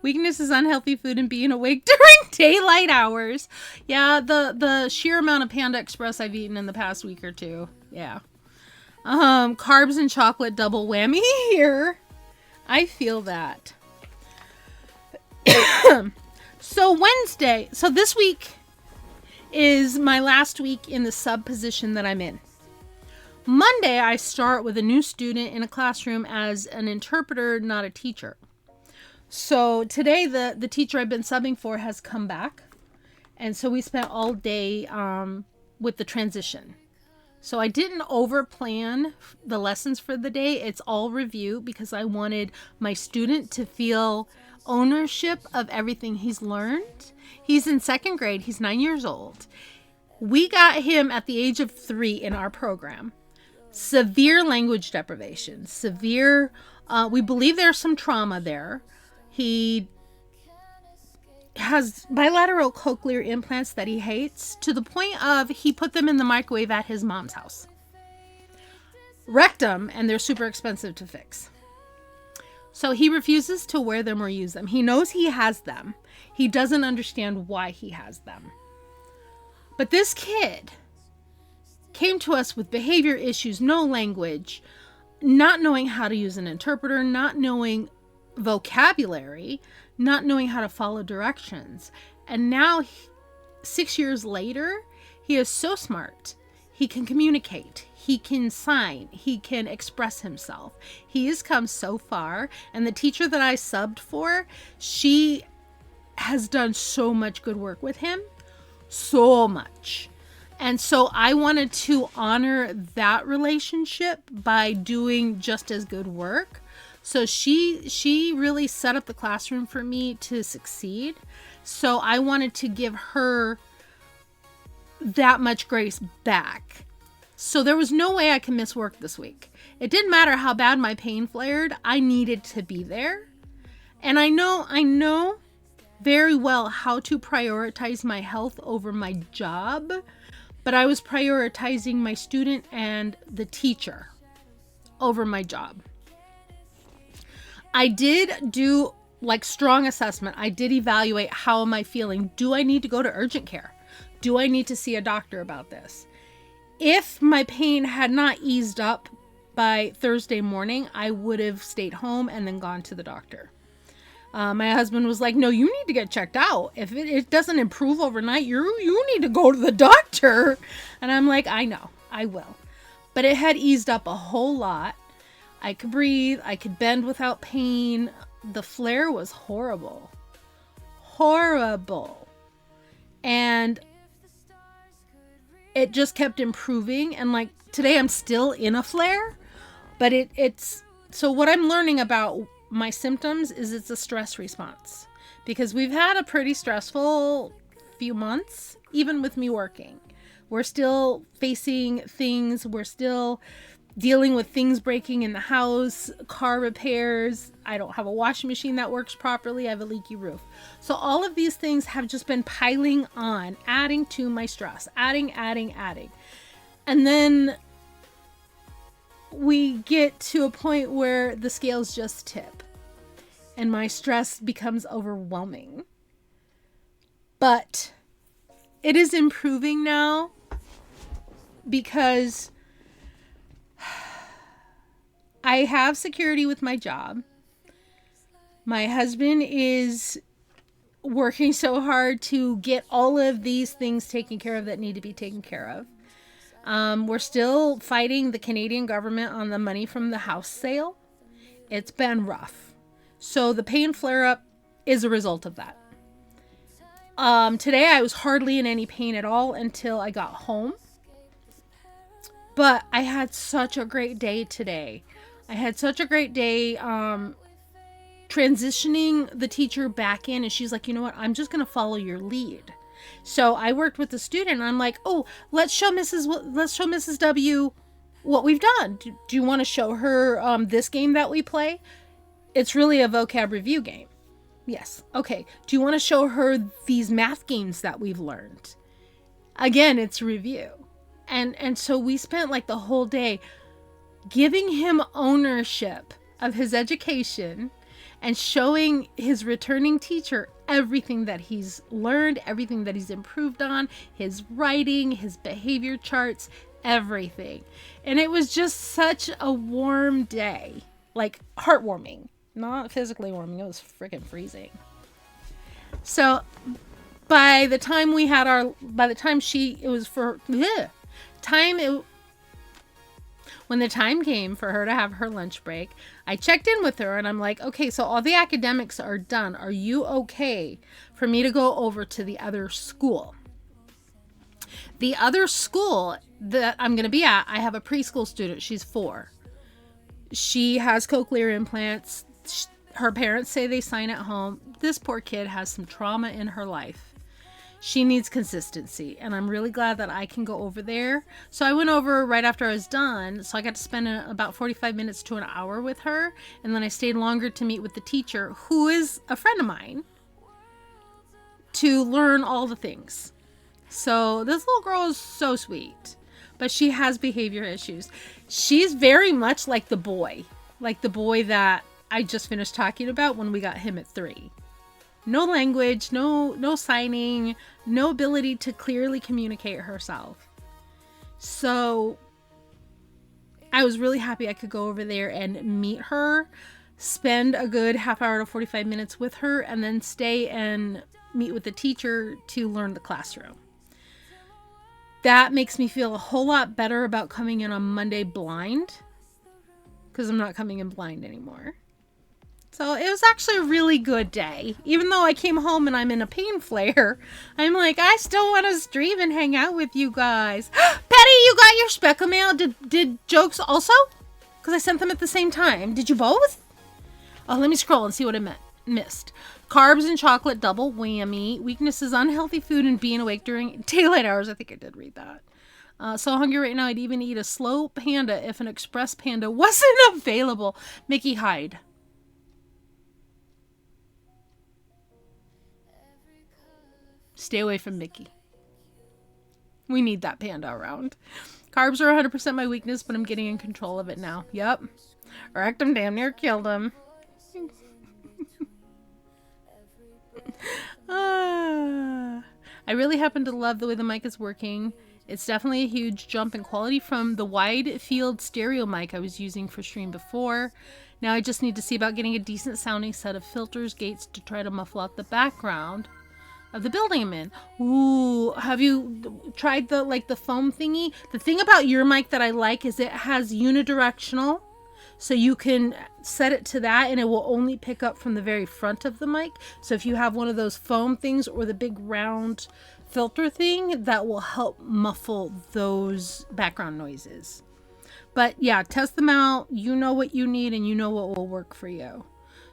F: Weakness is unhealthy food and being awake during daylight hours. Yeah, the sheer amount of Panda Express I've eaten in the past week or two. Yeah. Carbs and chocolate double whammy here. I feel that. So Wednesday. So this week is my last week in the sub position that I'm in. Monday, I start with a new student in a classroom as an interpreter, not a teacher. So today, the teacher I've been subbing for has come back. And so we spent all day with the transition. So I didn't over-plan the lessons for the day. It's all review because I wanted my student to feel ownership of everything he's learned. He's in second grade. He's 9 years old. We got him at the age of 3 in our program. Severe language deprivation. Severe, we believe there's some trauma there. He has bilateral cochlear implants that he hates, to the point of he put them in the microwave at his mom's house. Wrecked them, and they're super expensive to fix. So he refuses to wear them or use them. He knows he has them. He doesn't understand why he has them. But this kid came to us with behavior issues, no language, not knowing how to use an interpreter, not knowing vocabulary, not knowing how to follow directions. And now, 6 years later, he is so smart. He can communicate. He can sign. He can express himself. He has come so far. And the teacher that I subbed for, she has done so much good work with him. So much. And so I wanted to honor that relationship by doing just as good work. So she really set up the classroom for me to succeed. So I wanted to give her that much grace back. So there was no way I could miss work this week. It didn't matter how bad my pain flared. I needed to be there. And I know very well how to prioritize my health over my job. But I was prioritizing my student and the teacher over my job. I did do strong assessment. I did evaluate, how am I feeling? Do I need to go to urgent care? Do I need to see a doctor about this? If my pain had not eased up by Thursday morning, I would have stayed home and then gone to the doctor. My husband was like, no, you need to get checked out. If it doesn't improve overnight, you need to go to the doctor. And I'm like, I know, I will. But it had eased up a whole lot. I could breathe. I could bend without pain. The flare was horrible. Horrible. And it just kept improving. And today I'm still in a flare. But it's... So what I'm learning about my symptoms is it's a stress response. Because we've had a pretty stressful few months, even with me working. We're still facing things. We're still dealing with things breaking in the house, car repairs. I don't have a washing machine that works properly. I have a leaky roof. So all of these things have just been piling on, adding to my stress, adding. And then we get to a point where the scales just tip and my stress becomes overwhelming. But it is improving now I have security with my job. My husband is working so hard to get all of these things taken care of that need to be taken care of. We're still fighting the Canadian government on the money from the house sale. It's been rough. So the pain flare-up is a result of that. Today I was hardly in any pain at all until I got home. But I had such a great day today. I had such a great day transitioning the teacher back in, and she's like, you know what, I'm just going to follow your lead. So I worked with the student, and I'm like, oh, let's show Mrs. W what we've done. Do you want to show her this game that we play? It's really a vocab review game. Yes. Okay. Do you want to show her these math games that we've learned? Again, it's review. And so we spent like the whole day giving him ownership of his education and showing his returning teacher everything that he's learned, everything that he's improved on, his writing, his behavior charts, everything. And it was just such a warm day, like heartwarming, not physically warming. It was freaking freezing. So by the time when the time came for her to have her lunch break, I checked in with her and I'm like, okay, so all the academics are done. Are you okay for me to go over to the other school? The other school that I'm going to be at, I have a preschool student. She's 4. She has cochlear implants. Her parents say they sign at home. This poor kid has some trauma in her life. She needs consistency, and I'm really glad that I can go over there. So I went over right after I was done, so I got to spend about 45 minutes to an hour with her, and then I stayed longer to meet with the teacher, who is a friend of mine, to learn all the things. So this little girl is so sweet, but she has behavior issues. She's very much like the boy that I just finished talking about when we got him at 3. No language, no signing, no ability to clearly communicate herself. So I was really happy I could go over there and meet her, spend a good half hour to 45 minutes with her, and then stay and meet with the teacher to learn the classroom. That makes me feel a whole lot better about coming in on Monday blind, because I'm not coming in blind anymore. So it was actually a really good day. Even though I came home and I'm in a pain flare, I'm like, I still want to stream and hang out with you guys. Petty, you got your speckle mail? Did Jokes also? Because I sent them at the same time. Did you both? Oh, let me scroll and see what I missed. Carbs and chocolate, double whammy. Weaknesses, unhealthy food, and being awake during daylight hours. I think I did read that. So hungry right now, I'd even eat a slow panda if an express panda wasn't available. Mickey Hyde. Stay away from Mickey. We need that panda around. Carbs are 100% my weakness, but I'm getting in control of it now. Yep. Wrecked him, damn near killed him. I really happen to love the way the mic is working. It's definitely a huge jump in quality from the wide field stereo mic I was using for stream before. Now I just need to see about getting a decent sounding set of filters, gates to try to muffle out the background of the building I'm in. Ooh, have you tried the foam thingy? The thing about your mic that I like is it has unidirectional, so you can set it to that and it will only pick up from the very front of the mic. So if you have one of those foam things or the big round filter thing, that will help muffle those background noises. But yeah, test them out. You know what you need and you know what will work for you.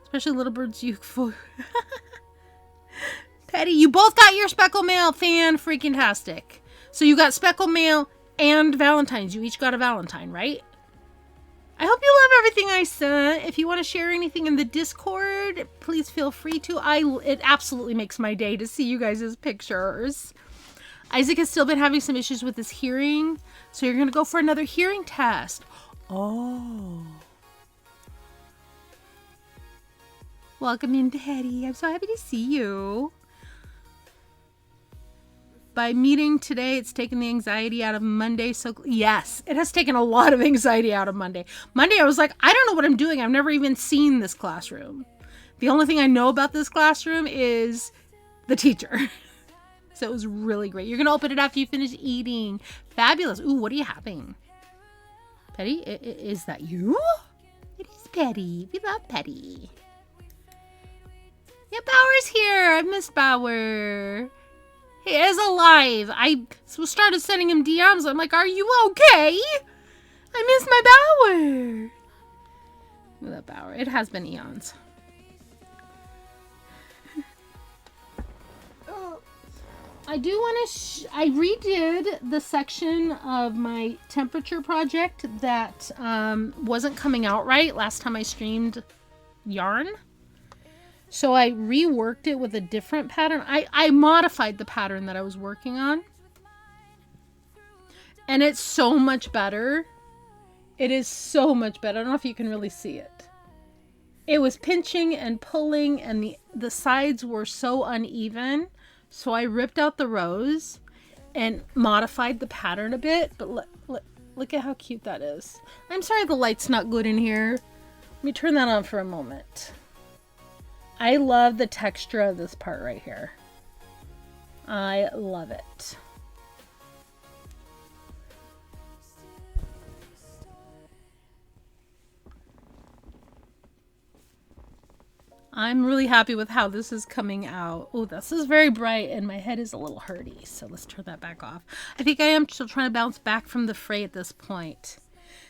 F: Especially Little Bird's youthful. Petty, you both got your speckle mail. Fan freaking tastic. So you got speckle mail and Valentine's. You each got a Valentine, right? I hope you love everything I sent. If you want to share anything in the Discord, please feel free to. It absolutely makes my day to see you guys' pictures. Isaac has still been having some issues with his hearing, so you're going to go for another hearing test. Oh. Welcome in, Teddy. I'm so happy to see you. by meeting today, it's taken the anxiety out of Monday. So yes, it has taken a lot of anxiety out of Monday. Monday, I was like, I don't know what I'm doing. I've never even seen this classroom. The only thing I know about this classroom is the teacher. So it was really great. You're going to open it after you finish eating. Fabulous. Ooh, what are you having? Petty, is that you? It is Petty. We love Petty. Yeah, Bower's here. I miss Bower. He is alive. I started sending him DMs. I'm like, are you okay? I miss my Bower. We love Bower. It has been eons. I do want to, I redid the section of my temperature project that wasn't coming out right last time I streamed yarn. So I reworked it with a different pattern. I modified the pattern that I was working on. And it's so much better. It is so much better. I don't know if you can really see it. It was pinching and pulling and the sides were so uneven. So I ripped out the rows and modified the pattern a bit. But look at how cute that is. I'm sorry the light's not good in here. Let me turn that on for a moment. I love the texture of this part right here. I love it. I'm really happy with how this is coming out. Oh, this is very bright and my head is a little hurty. So let's turn that back off. I think I am still trying to bounce back from the fray at this point.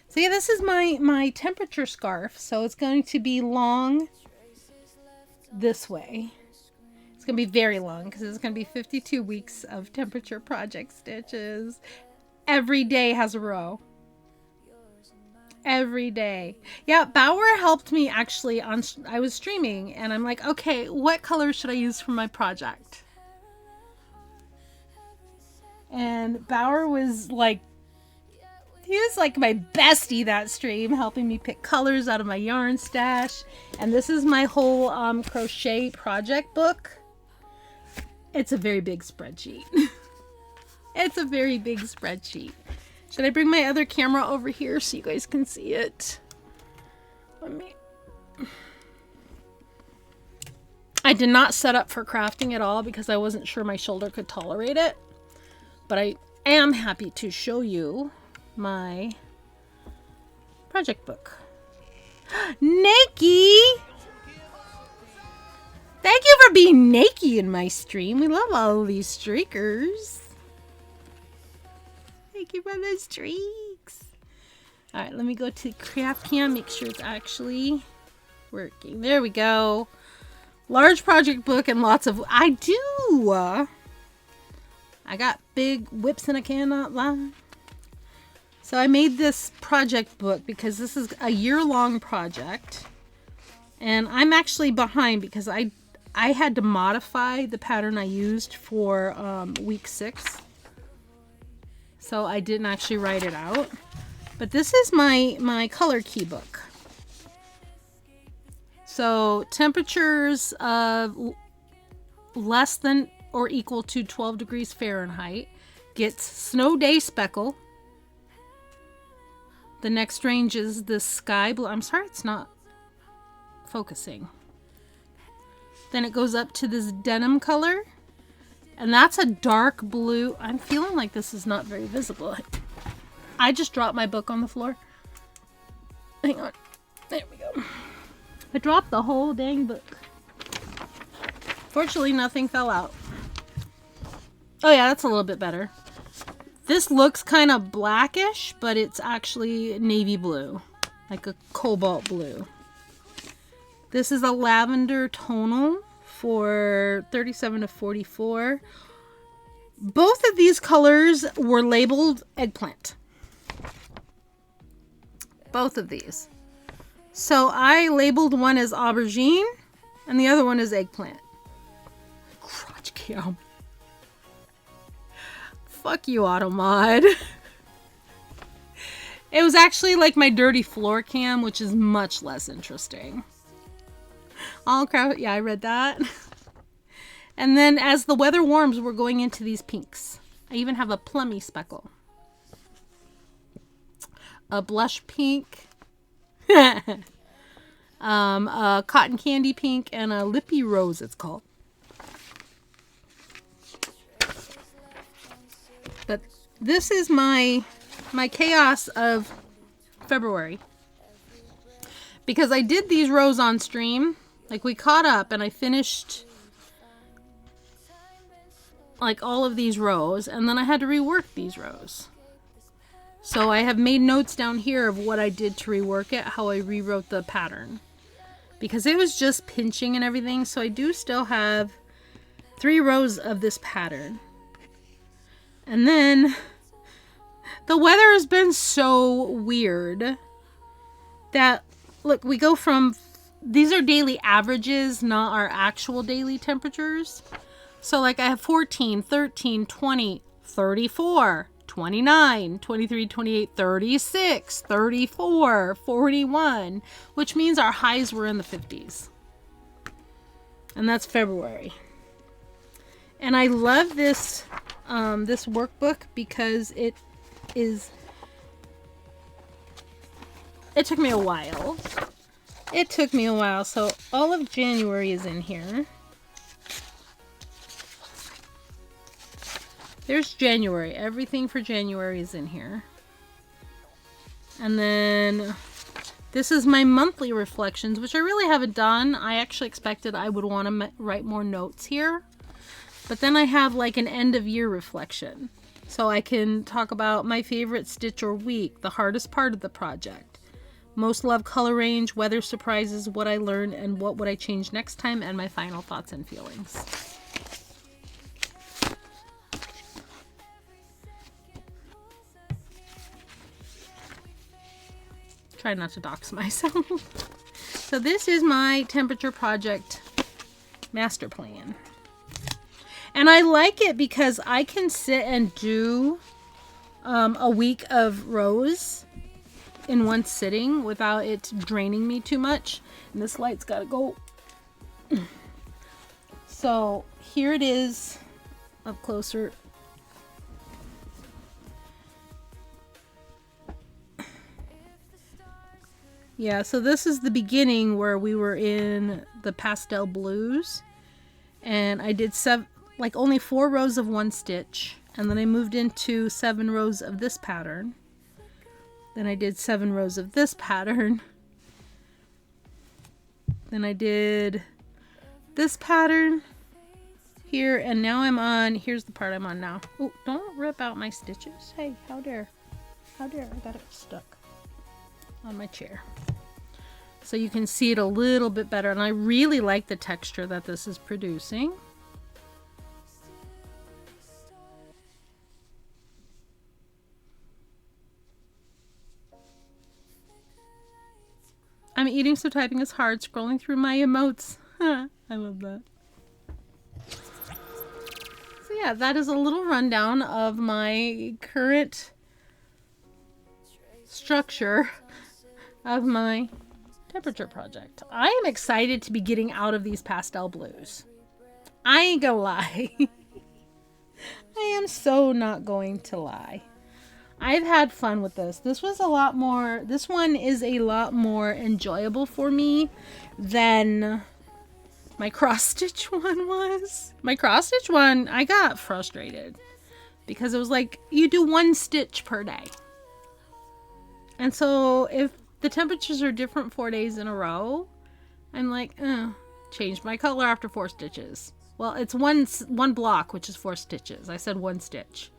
F: So yeah, this is my temperature scarf. So it's going to be long this way. It's going to be very long because it's going to be 52 weeks of temperature project stitches. Every day has a row. Every day. Yeah, Bower helped me actually I was streaming and I'm like, okay, what color should I use for my project? And Bower was like, he was like my bestie that stream, helping me pick colors out of my yarn stash. And this is my whole crochet project book. It's a very big spreadsheet. It's a very big spreadsheet. Should I bring my other camera over here so you guys can see it? I did not set up for crafting at all because I wasn't sure my shoulder could tolerate it. But I am happy to show you my project book. Nakey! Thank you for being nakey in my stream. We love all of these streakers. Thank you for the streaks. Alright, let me go to craft cam, make sure it's actually working. There we go. Large project book and lots of... I do! I got big whips and I cannot lie. So I made this project book because this is a year-long project. And I'm actually behind because I had to modify the pattern I used for week 6. So I didn't actually write it out. But this is my color key book. So temperatures of less than or equal to 12 degrees Fahrenheit gets snow day speckle. The next range is the sky blue. I'm sorry it's not focusing. Then it goes up to this denim color. And that's a dark blue. I'm feeling like this is not very visible. I just dropped my book on the floor. Hang on. There we go. I dropped the whole dang book. Fortunately, nothing fell out. Oh yeah, that's a little bit better. This looks kind of blackish, but it's actually navy blue. Like a cobalt blue. This is a lavender tonal for 37 to 44. Both of these colors were labeled eggplant. Both of these. So I labeled one as aubergine and the other one as eggplant. Crotch cam. Fuck you, Automod. It was actually like my dirty floor cam, which is much less interesting. All crap. Yeah, I read that. And then as the weather warms, we're going into these pinks. I even have a plummy speckle. A blush pink. A cotton candy pink and a lippy rose, it's called. But this is my chaos of February. Because I did these rows on stream. Like, we caught up and I finished like all of these rows, and then I had to rework these rows. So I have made notes down here of what I did to rework it, how I rewrote the pattern. Because it was just pinching and everything, so I do still have 3 rows of this pattern. And then the weather has been so weird that, look, we go from, these are daily averages, not our actual daily temperatures. So like I have 14, 13, 20, 34, 29, 23, 28, 36, 34, 41, which means our highs were in the 50s. And that's February. And I love this this workbook because it took me a while. So all of January is in here. There's January. Everything for January is in here. And then this is my monthly reflections, which I really haven't done. I actually expected I would want to write more notes here. But then I have like an end of year reflection. So I can talk about my favorite stitch or week, the hardest part of the project, most loved color range, weather surprises, what I learned, and what would I change next time, and my final thoughts and feelings. Try not to dox myself. So this is my temperature project master plan. And I like it because I can sit and do a week of rows in one sitting without it draining me too much. And this light's got to go. So here it is up closer. Yeah, so this is the beginning where we were in the pastel blues. And I did only 4 rows of one stitch. And then I moved into 7 rows of this pattern. Then I did 7 rows of this pattern. Then I did this pattern here. And now I'm on, here's the part I'm on now. Oh, don't rip out my stitches. Hey, how dare. How dare, I got it stuck on my chair. So you can see it a little bit better. And I really like the texture that this is producing. I'm eating so typing is hard, scrolling through my emotes. I love that. So yeah, that is a little rundown of my current structure of my temperature project. I am excited to be getting out of these pastel blues. I ain't gonna lie. I am so not going to lie. I've had fun with this. This one is a lot more enjoyable for me than my cross stitch one was. My cross stitch one, I got frustrated because it was like you do 1 stitch per day. And so if the temperatures are different 4 days in a row, I'm like, change my color after 4 stitches. Well, it's one block, which is 4 stitches. I said 1 stitch.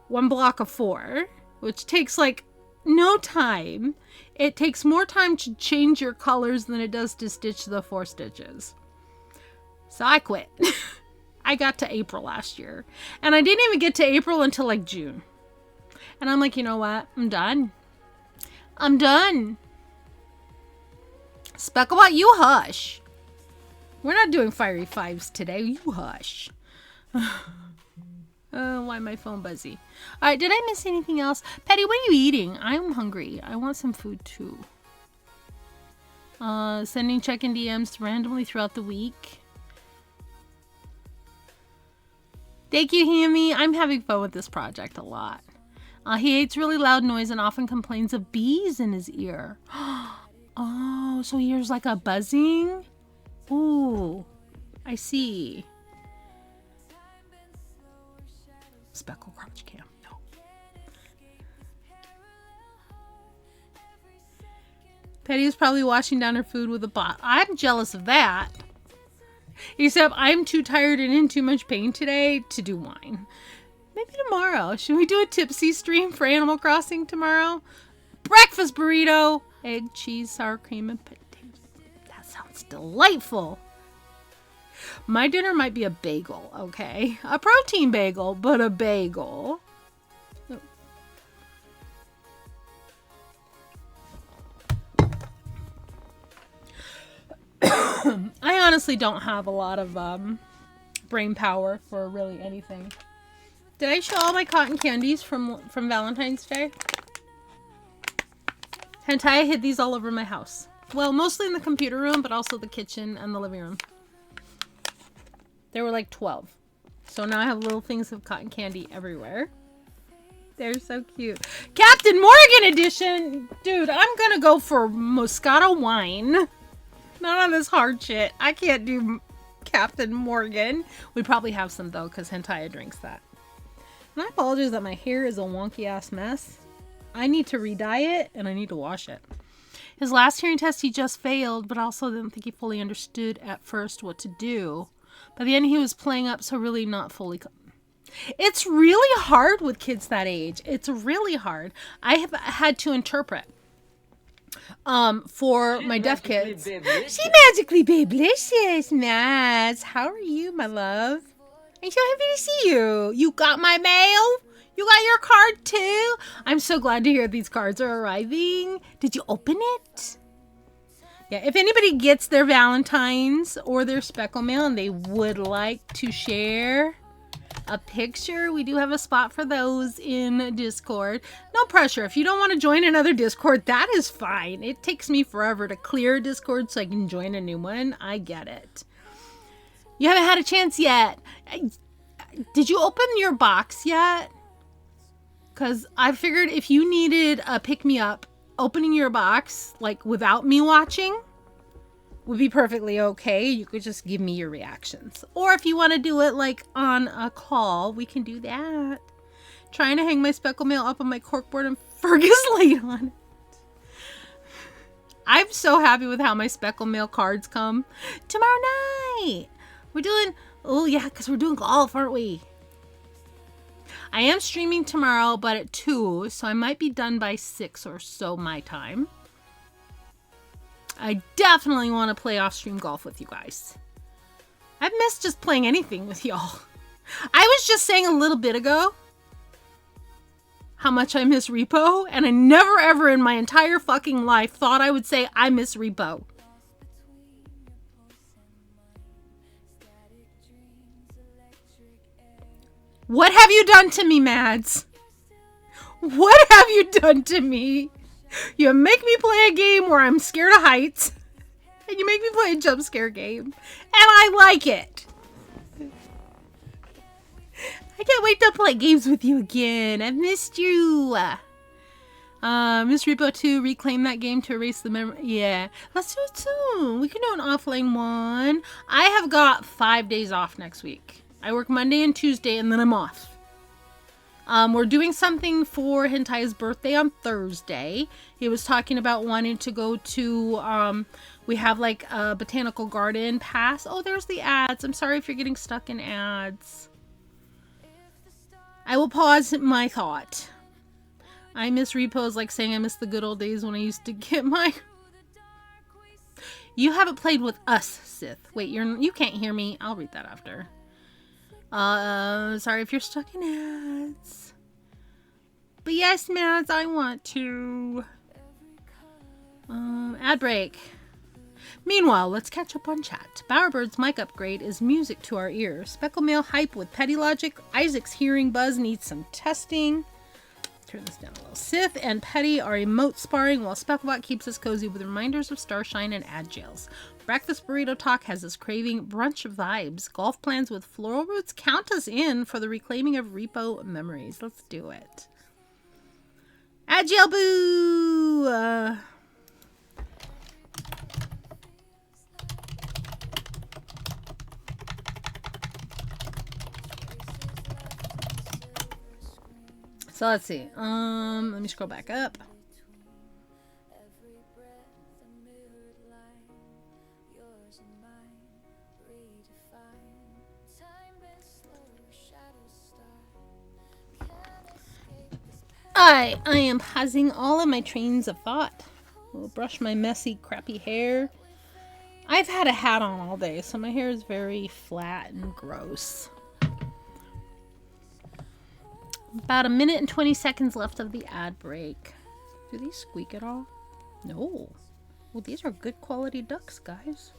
F: 1 block of 4, which takes like no time. It takes more time to change your colors than it does to stitch the 4 stitches. So I quit. I got to April last year. And I didn't even get to April until like June. And I'm like, you know what? I'm done. I'm done. Speckle, what? You hush. We're not doing fiery 5s today. You hush. Why my phone buzzy? All right, did I miss anything else? Patty, what are you eating? I'm hungry. I want some food too. Sending check-in DMs randomly throughout the week. Thank you, Hammy. I'm having fun with this project a lot. He hates really loud noise and often complains of bees in his ear. Oh, so he hears like a buzzing? Ooh, I see. Speckle crotch cam. No. Petty is probably washing down her food with a bot. I'm jealous of that. Except I'm too tired and in too much pain today to do wine. Maybe tomorrow. Should we do a tipsy stream for Animal Crossing tomorrow? Breakfast burrito. Egg, cheese, sour cream, and potatoes. That sounds delightful. My dinner might be a bagel, okay? A protein bagel, but a bagel. I honestly don't have a lot of brain power for really anything. Did I show all my cotton candies from Valentine's Day? Hentai hid these all over my house. Well, mostly in the computer room, but also the kitchen and the living room. There were like 12. So now I have little things of cotton candy everywhere. They're so cute. Captain Morgan edition! Dude, I'm gonna go for Moscato wine. Not on this hard shit. I can't do Captain Morgan. We probably have some though, because Hentai drinks that. And I apologize that my hair is a wonky ass mess. I need to re-dye it and I need to wash it. His last hearing test he just failed, but also didn't think he fully understood at first what to do. By the end he was playing up, so really not fully. It's really hard with kids that age. It's really hard. I have had to interpret for my deaf kids. She magically babelicious, Mads. How are you, my love? I'm so happy to see you. You got my mail? You got your card too? I'm so glad to hear these cards are arriving. Did you open it? Yeah, if anybody gets their Valentine's or their Speckle mail and they would like to share a picture, we do have a spot for those in Discord. No pressure. If you don't want to join another Discord, that is fine. It takes me forever to clear Discord so I can join a new one. I get it. You haven't had a chance yet. Did you open your box yet? Because I figured if you needed a pick-me-up, opening your box, like, without me watching would be perfectly okay. You could just give me your reactions. Or if you want to do it, like, on a call, we can do that. Trying to hang my Speckle mail up on my corkboard and Fergus laid on it. I'm so happy with how my Speckle mail cards come. Tomorrow night! We're doing... Oh, yeah, because we're doing golf, aren't we? I am streaming tomorrow, but at 2, so I might be done by 6 or so my time. I definitely want to play off-stream golf with you guys. I've missed just playing anything with y'all. I was just saying a little bit ago how much I miss Repo, and I never ever in my entire fucking life thought I would say I miss Repo. What have you done to me, Mads? What have you done to me? You make me play a game where I'm scared of heights, and you make me play a jump scare game, and I like it. I can't wait to play games with you again. I've missed you. Miss Repo 2, reclaim that game to erase the memory. Yeah, let's do it soon. We can do an offline one. I have got 5 days off next week. I work Monday and Tuesday, and then I'm off. We're doing something for Hentai's birthday on Thursday. He was talking about wanting to go to, we have like a botanical garden pass. Oh, there's the ads. I'm sorry if you're getting stuck in ads. I will pause my thought. I miss Repos like saying I miss the good old days when I used to get my... You haven't played with us, Sith. Wait, you can't hear me. I'll read that after. Sorry if you're stuck in ads. But yes, Mads, I want to. Ad break. Meanwhile, let's catch up on chat. Bowerbird's mic upgrade is music to our ears. Speckle mail hype with petty logic. Isaac's hearing buzz needs some testing. Turn this down a little. Sith and Petty are emote sparring while Specklebot keeps us cozy with reminders of Starshine and ad jails. Breakfast Burrito Talk has us craving brunch vibes. Golf plans with floral roots count us in for the reclaiming of repo memories. Let's do it. Ad jail boo! So let's see. Let me scroll back up.
A: Every breath a mirrored line, yours and mine, redefined. Time bends slower, shadows start. Can't escape this
F: I am pausing all of my trains of thought. I'll brush my messy, crappy hair. I've had a hat on all day, so my hair is very flat and gross. About a minute and 20 seconds left of the ad break. Do these squeak at all? No. Well, these are good quality ducks, guys.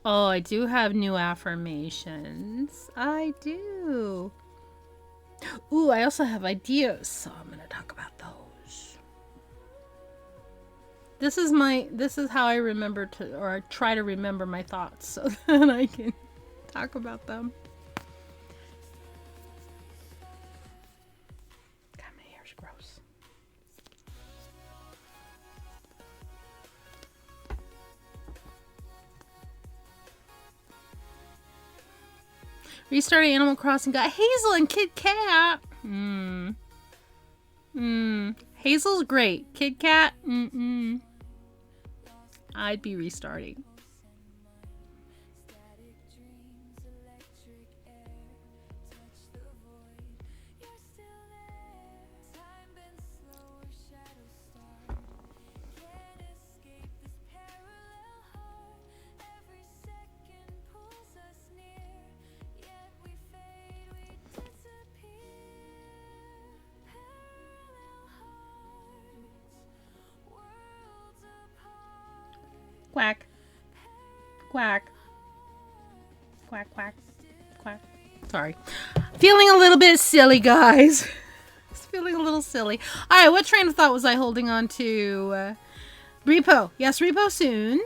F: Oh, I do have new affirmations. I do. Ooh, I also have ideas, so I'm going to talk about those. This is how I remember to, or I try to remember my thoughts so that I can talk about them. God, my hair's gross. Restarted Animal Crossing, got Hazel and Kid Kat. Hazel's great. Kid Kat, I'd be restarting.
A: static dreams, electric air, touch the void, you're still there. Time bends slower, shadows start. Can't escape this parallel heart. Every second pulls us near, yet we fade, we disappear. Parallel hearts, worlds apart.
F: Quack. Quack. Quack, quack, quack. Sorry. Feeling a little bit silly, guys. Just feeling a little silly. Alright, what train of thought was I holding on to? Repo. Yes, repo soon.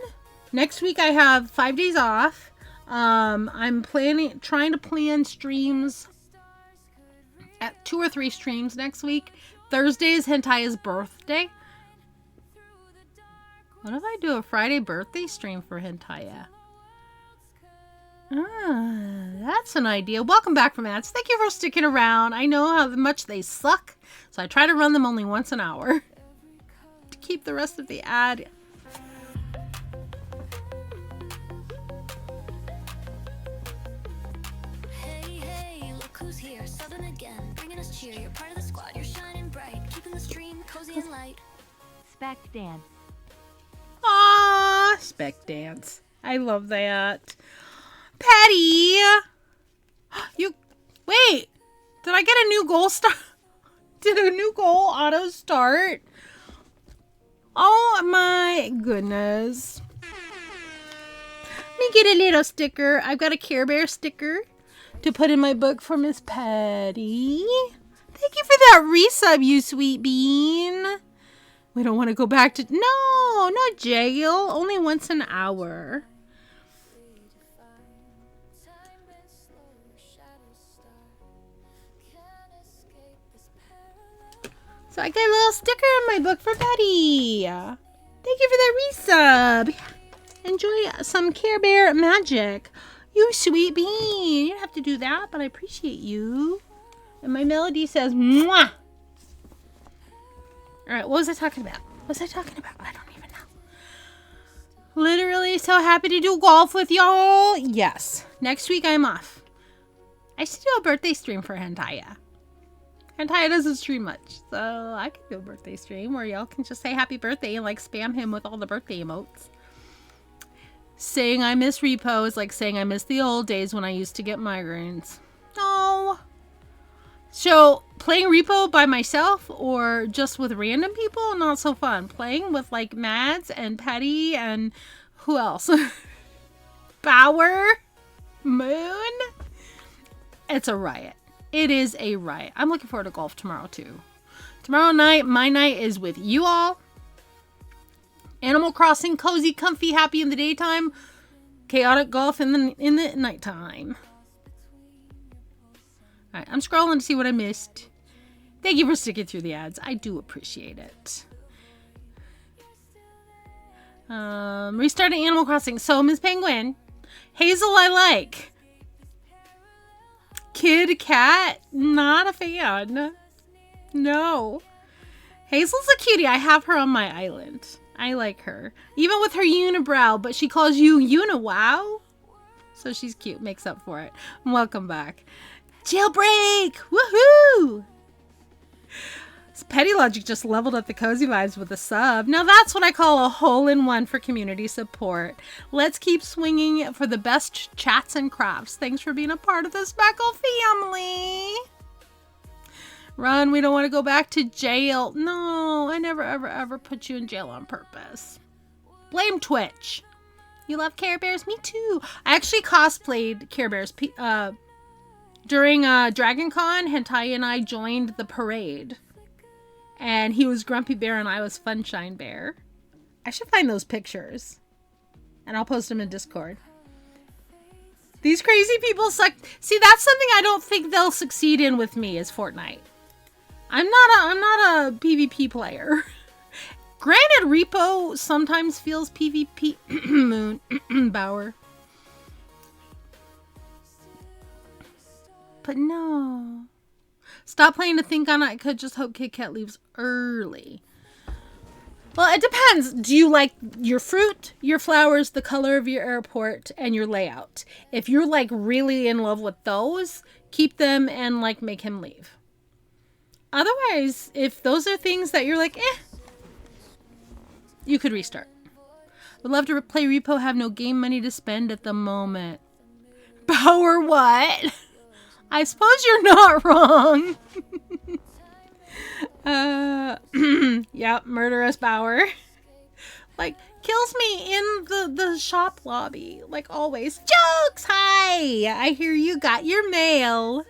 F: Next week I have 5 days off. I'm trying to plan streams at 2 or 3 streams next week. Thursday is Hentaya's birthday. What if I do a Friday birthday stream for Hentaya? That's an idea. Welcome back from ads. Thank you for sticking around. I know how much they suck, so I try to run them only once an hour to keep the rest of the ad.
E: Hey, hey, look who's here, Southern again, bringing us cheer. You're part of the squad, you're shining bright, keeping the stream cozy and light.
B: Spec dance.
F: Ah, spec dance. I love that. Patty! You... Wait! Did I get a new goal start? Did a new goal auto start? Oh my goodness. Let me get a little sticker. I've got a Care Bear sticker to put in my book for Miss Patty. Thank you for that resub, you sweet bean. We don't want to go back to... No, not jail. Only once an hour.
A: Time bends slower, shadows start. Can't escape this parallel.
F: So I got a little sticker in my book for Betty. Thank you for that resub. Enjoy some Care Bear magic. You sweet bean. You don't have to do that, but I appreciate you. And my melody says, mwah. All right, what was I talking about? What was I talking about? I don't even know. Literally so happy to do golf with y'all. Yes. Next week I'm off. I should do a birthday stream for Hentaya. Hentaya doesn't stream much, so I can do a birthday stream where y'all can just say happy birthday and like spam him with all the birthday emotes. Saying I miss repo is like saying I miss the old days when I used to get migraines. No. So, playing repo by myself or just with random people, not so fun. Playing with like Mads and Petty and who else? Bauer. Moon. It's a riot. It is a riot. I'm looking forward to golf tomorrow too. Tomorrow night, my night is with you all. Animal Crossing, cozy, comfy, happy in the daytime. Chaotic golf in the nighttime. All right, I'm scrolling to see what I missed. Thank you for sticking through the ads. I do appreciate it. Restarting Animal Crossing. So, Ms. Penguin, Hazel I like. Kid Cat, not a fan. No. Hazel's a cutie. I have her on my island. I like her. Even with her unibrow, but she calls you Uniwow. So she's cute. Makes up for it. Welcome back. Jailbreak! Woohoo! Petty Logic just leveled up the cozy vibes with a sub. Now that's what I call a hole-in-one for community support. Let's keep swinging for the best chats and crafts. Thanks for being a part of the Speckle family. Run, we don't want to go back to jail. No, I never, ever, ever put you in jail on purpose. Blame Twitch. You love Care Bears? Me too. I actually cosplayed Care Bears. During Dragon Con, Hentai and I joined the parade. And he was Grumpy Bear and I was Funshine Bear. I should find those pictures. And I'll post them in Discord. These crazy people suck. See, that's something I don't think they'll succeed in with me is Fortnite. I'm not a PvP player. Granted, Repo sometimes feels PvP. Moon. Bauer. But no. Stop playing to think on it. I could just hope Kit Kat leaves early. Well, it depends. Do you like your fruit, your flowers, the color of your airport, and your layout? If you're like really in love with those, keep them and like make him leave. Otherwise, if those are things that you're like, you could restart. Would love to play Repo, have no game money to spend at the moment. Bauer what? I suppose you're not wrong. Yep, murderous Bauer. Like, kills me in the shop lobby. Like always. Jokes! Hi! I hear you got your mail.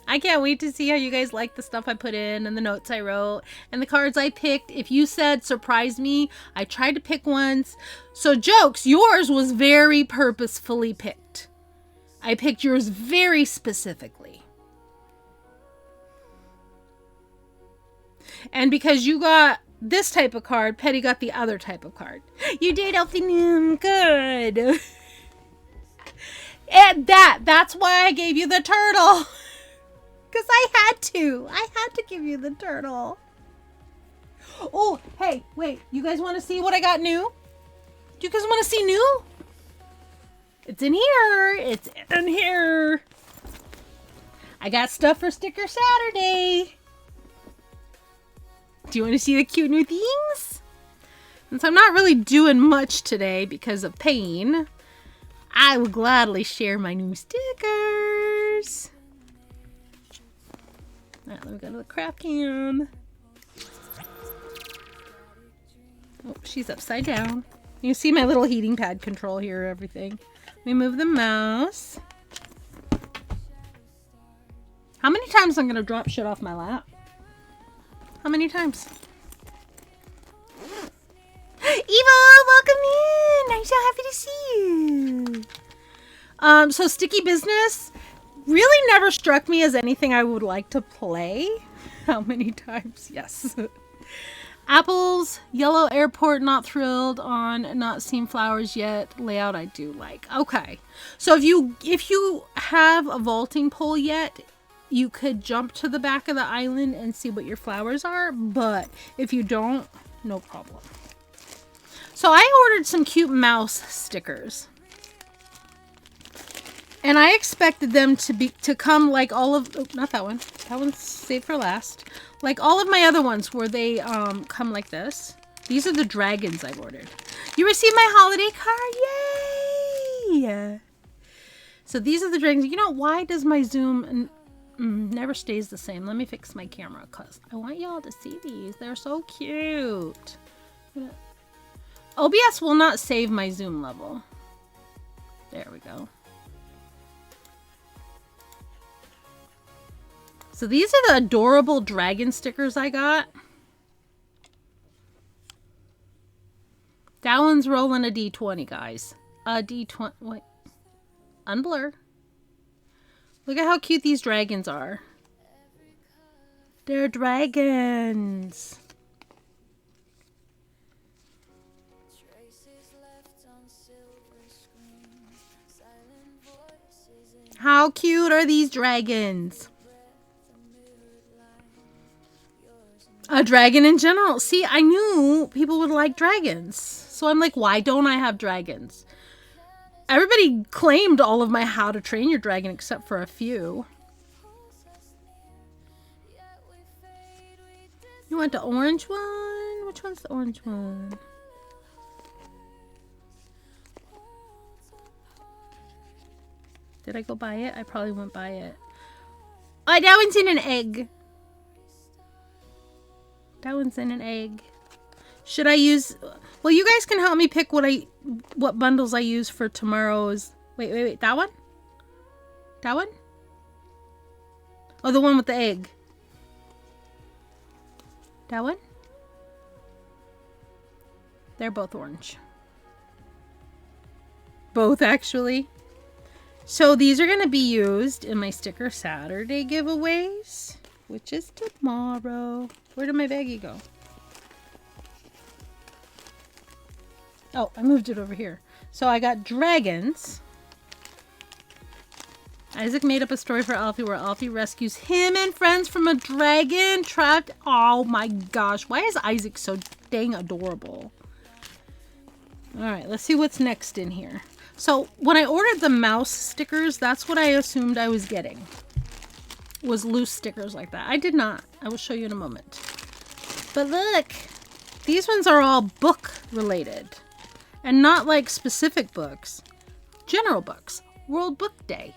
F: I can't wait to see how you guys like the stuff I put in and the notes I wrote and the cards I picked. If you said surprise me, I tried to pick ones. So Jokes, yours was very purposefully picked. I picked yours very specifically. And because you got this type of card, Petty got the other type of card. You did, Elphinium. Good. And that's why I gave you the turtle. Because I had to. I had to give you the turtle. Oh, hey, wait. You guys want to see what I got new? Do you guys want to see new? It's in here. It's in here. I got stuff for Sticker Saturday. Do you want to see the cute new things? Since I'm not really doing much today because of pain, I will gladly share my new stickers. Alright, let me go to the craft cam. Oh, she's upside down. You see my little heating pad control here, everything. Let me move the mouse. How many times I'm gonna drop shit off my lap? How many times? Eva, welcome in! I'm so happy to see you. So Sticky Business really never struck me as anything I would like to play. How many times? Yes. Apples, Yellow Airport, not thrilled on, not seen flowers yet. Layout I do like. Okay. So if you have a vaulting pole yet, you could jump to the back of the island and see what your flowers are, but if you don't, no problem. So I ordered some cute mouse stickers. And I expected them to come like all of, oh, not that one. That one's saved for last. Like all of my other ones where they come like this. These are the dragons I've ordered. You received my holiday card. Yay! So these are the dragons. You know, why does my zoom never stays the same? Let me fix my camera because I want y'all to see these. They're so cute. OBS will not save my zoom level. There we go. So these are the adorable dragon stickers I got. That one's rolling a D20, guys. A D20. Wait. Unblur. Look at how cute these dragons are. They're dragons. How cute are these dragons? A dragon in general. See, I knew people would like dragons. So I'm like, why don't I have dragons? Everybody claimed all of my How to Train Your Dragon except for a few. You want the orange one? Which one's the orange one? Did I go buy it? I probably went buy it. Oh, that one's in an egg. That one's in an egg. Should I use... Well, you guys can help me pick what bundles I use for tomorrow's... Wait. That one? That one? Oh, the one with the egg. That one? They're both orange. Both, actually. So these are going to be used in my Sticker Saturday giveaways, which is tomorrow. Where did my baggie go? Oh, I moved it over here. So I got dragons. Isaac made up a story for Alfie where Alfie rescues him and friends from a dragon trapped. Oh my gosh. Why is Isaac so dang adorable? All right, let's see what's next in here. So when I ordered the mouse stickers, that's what I assumed I was getting. Was loose stickers like that. I did not. I will show you in a moment. But look, these ones are all book related. And not like specific books. General books. World Book Day.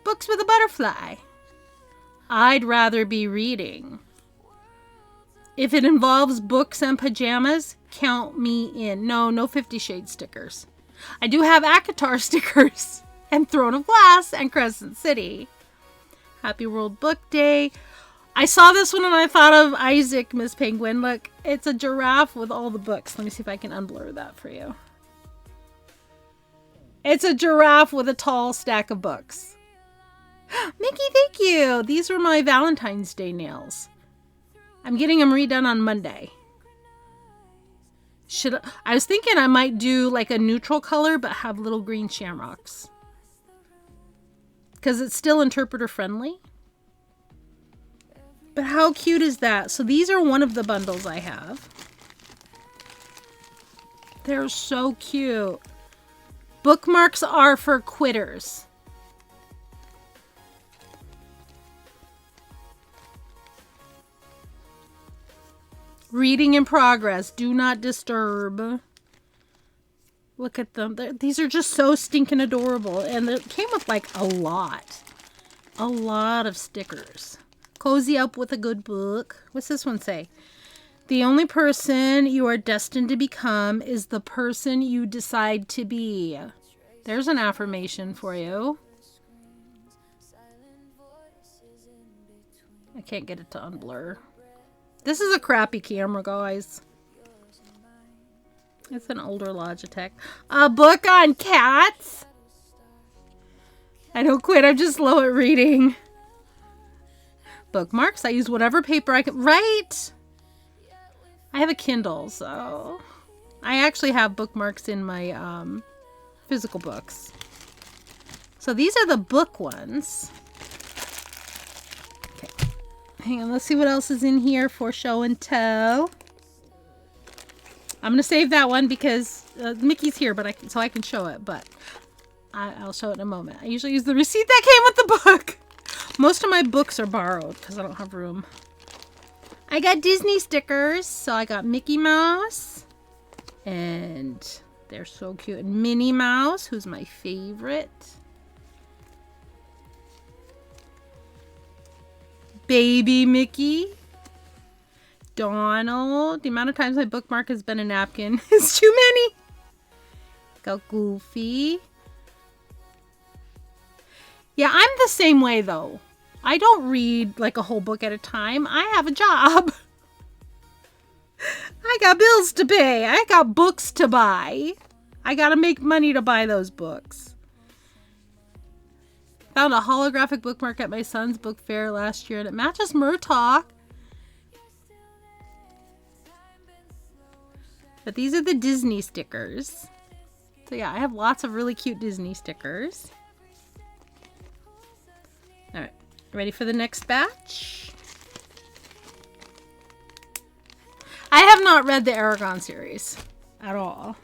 F: Books with a butterfly. I'd rather be reading. If it involves books and pajamas, count me in. No 50 Shades stickers. I do have ACOTAR stickers. And Throne of Glass and Crescent City. Happy World Book Day. I saw this one and I thought of Isaac, Miss Penguin. Look, it's a giraffe with all the books. Let me see if I can unblur that for you. It's a giraffe with a tall stack of books. Mickey, thank you. These were my Valentine's Day nails. I'm getting them redone on Monday. I was thinking I might do like a neutral color but have little green shamrocks. Because it's still interpreter friendly. But how cute is that? So these are one of the bundles I have. They're so cute. Bookmarks are for quitters. Reading in progress. Do not disturb. Look at them. These are just so stinking adorable. And it came with like a lot. A lot of stickers. Cozy up with a good book. What's this one say? The only person you are destined to become is the person you decide to be. There's an affirmation for you. I can't get it to unblur. This is a crappy camera, guys. It's an older Logitech. A book on cats. I don't quit. I'm just slow at reading. Bookmarks. I use whatever paper I can. Right? I have a Kindle, so I actually have bookmarks in my physical books. So these are the book ones. Okay. Hang on. Let's see what else is in here for show and tell. I'm going to save that one because Mickey's here, but so I can show it, but I'll show it in a moment. I usually use the receipt that came with the book. Most of my books are borrowed because I don't have room. I got Disney stickers. So I got Mickey Mouse. And they're so cute. And Minnie Mouse, who's my favorite. Baby Mickey. Donald. The amount of times my bookmark has been a napkin is too many. Got Goofy. Yeah, I'm the same way though. I don't read like a whole book at a time. I have a job. I got bills to pay. I got books to buy. I gotta make money to buy those books. Found a holographic bookmark at my son's book fair last year and it matches Murtalk. But these are the Disney stickers. So yeah, I have lots of really cute Disney stickers. Alright, ready for the next batch? I have not read the Aragon series at all.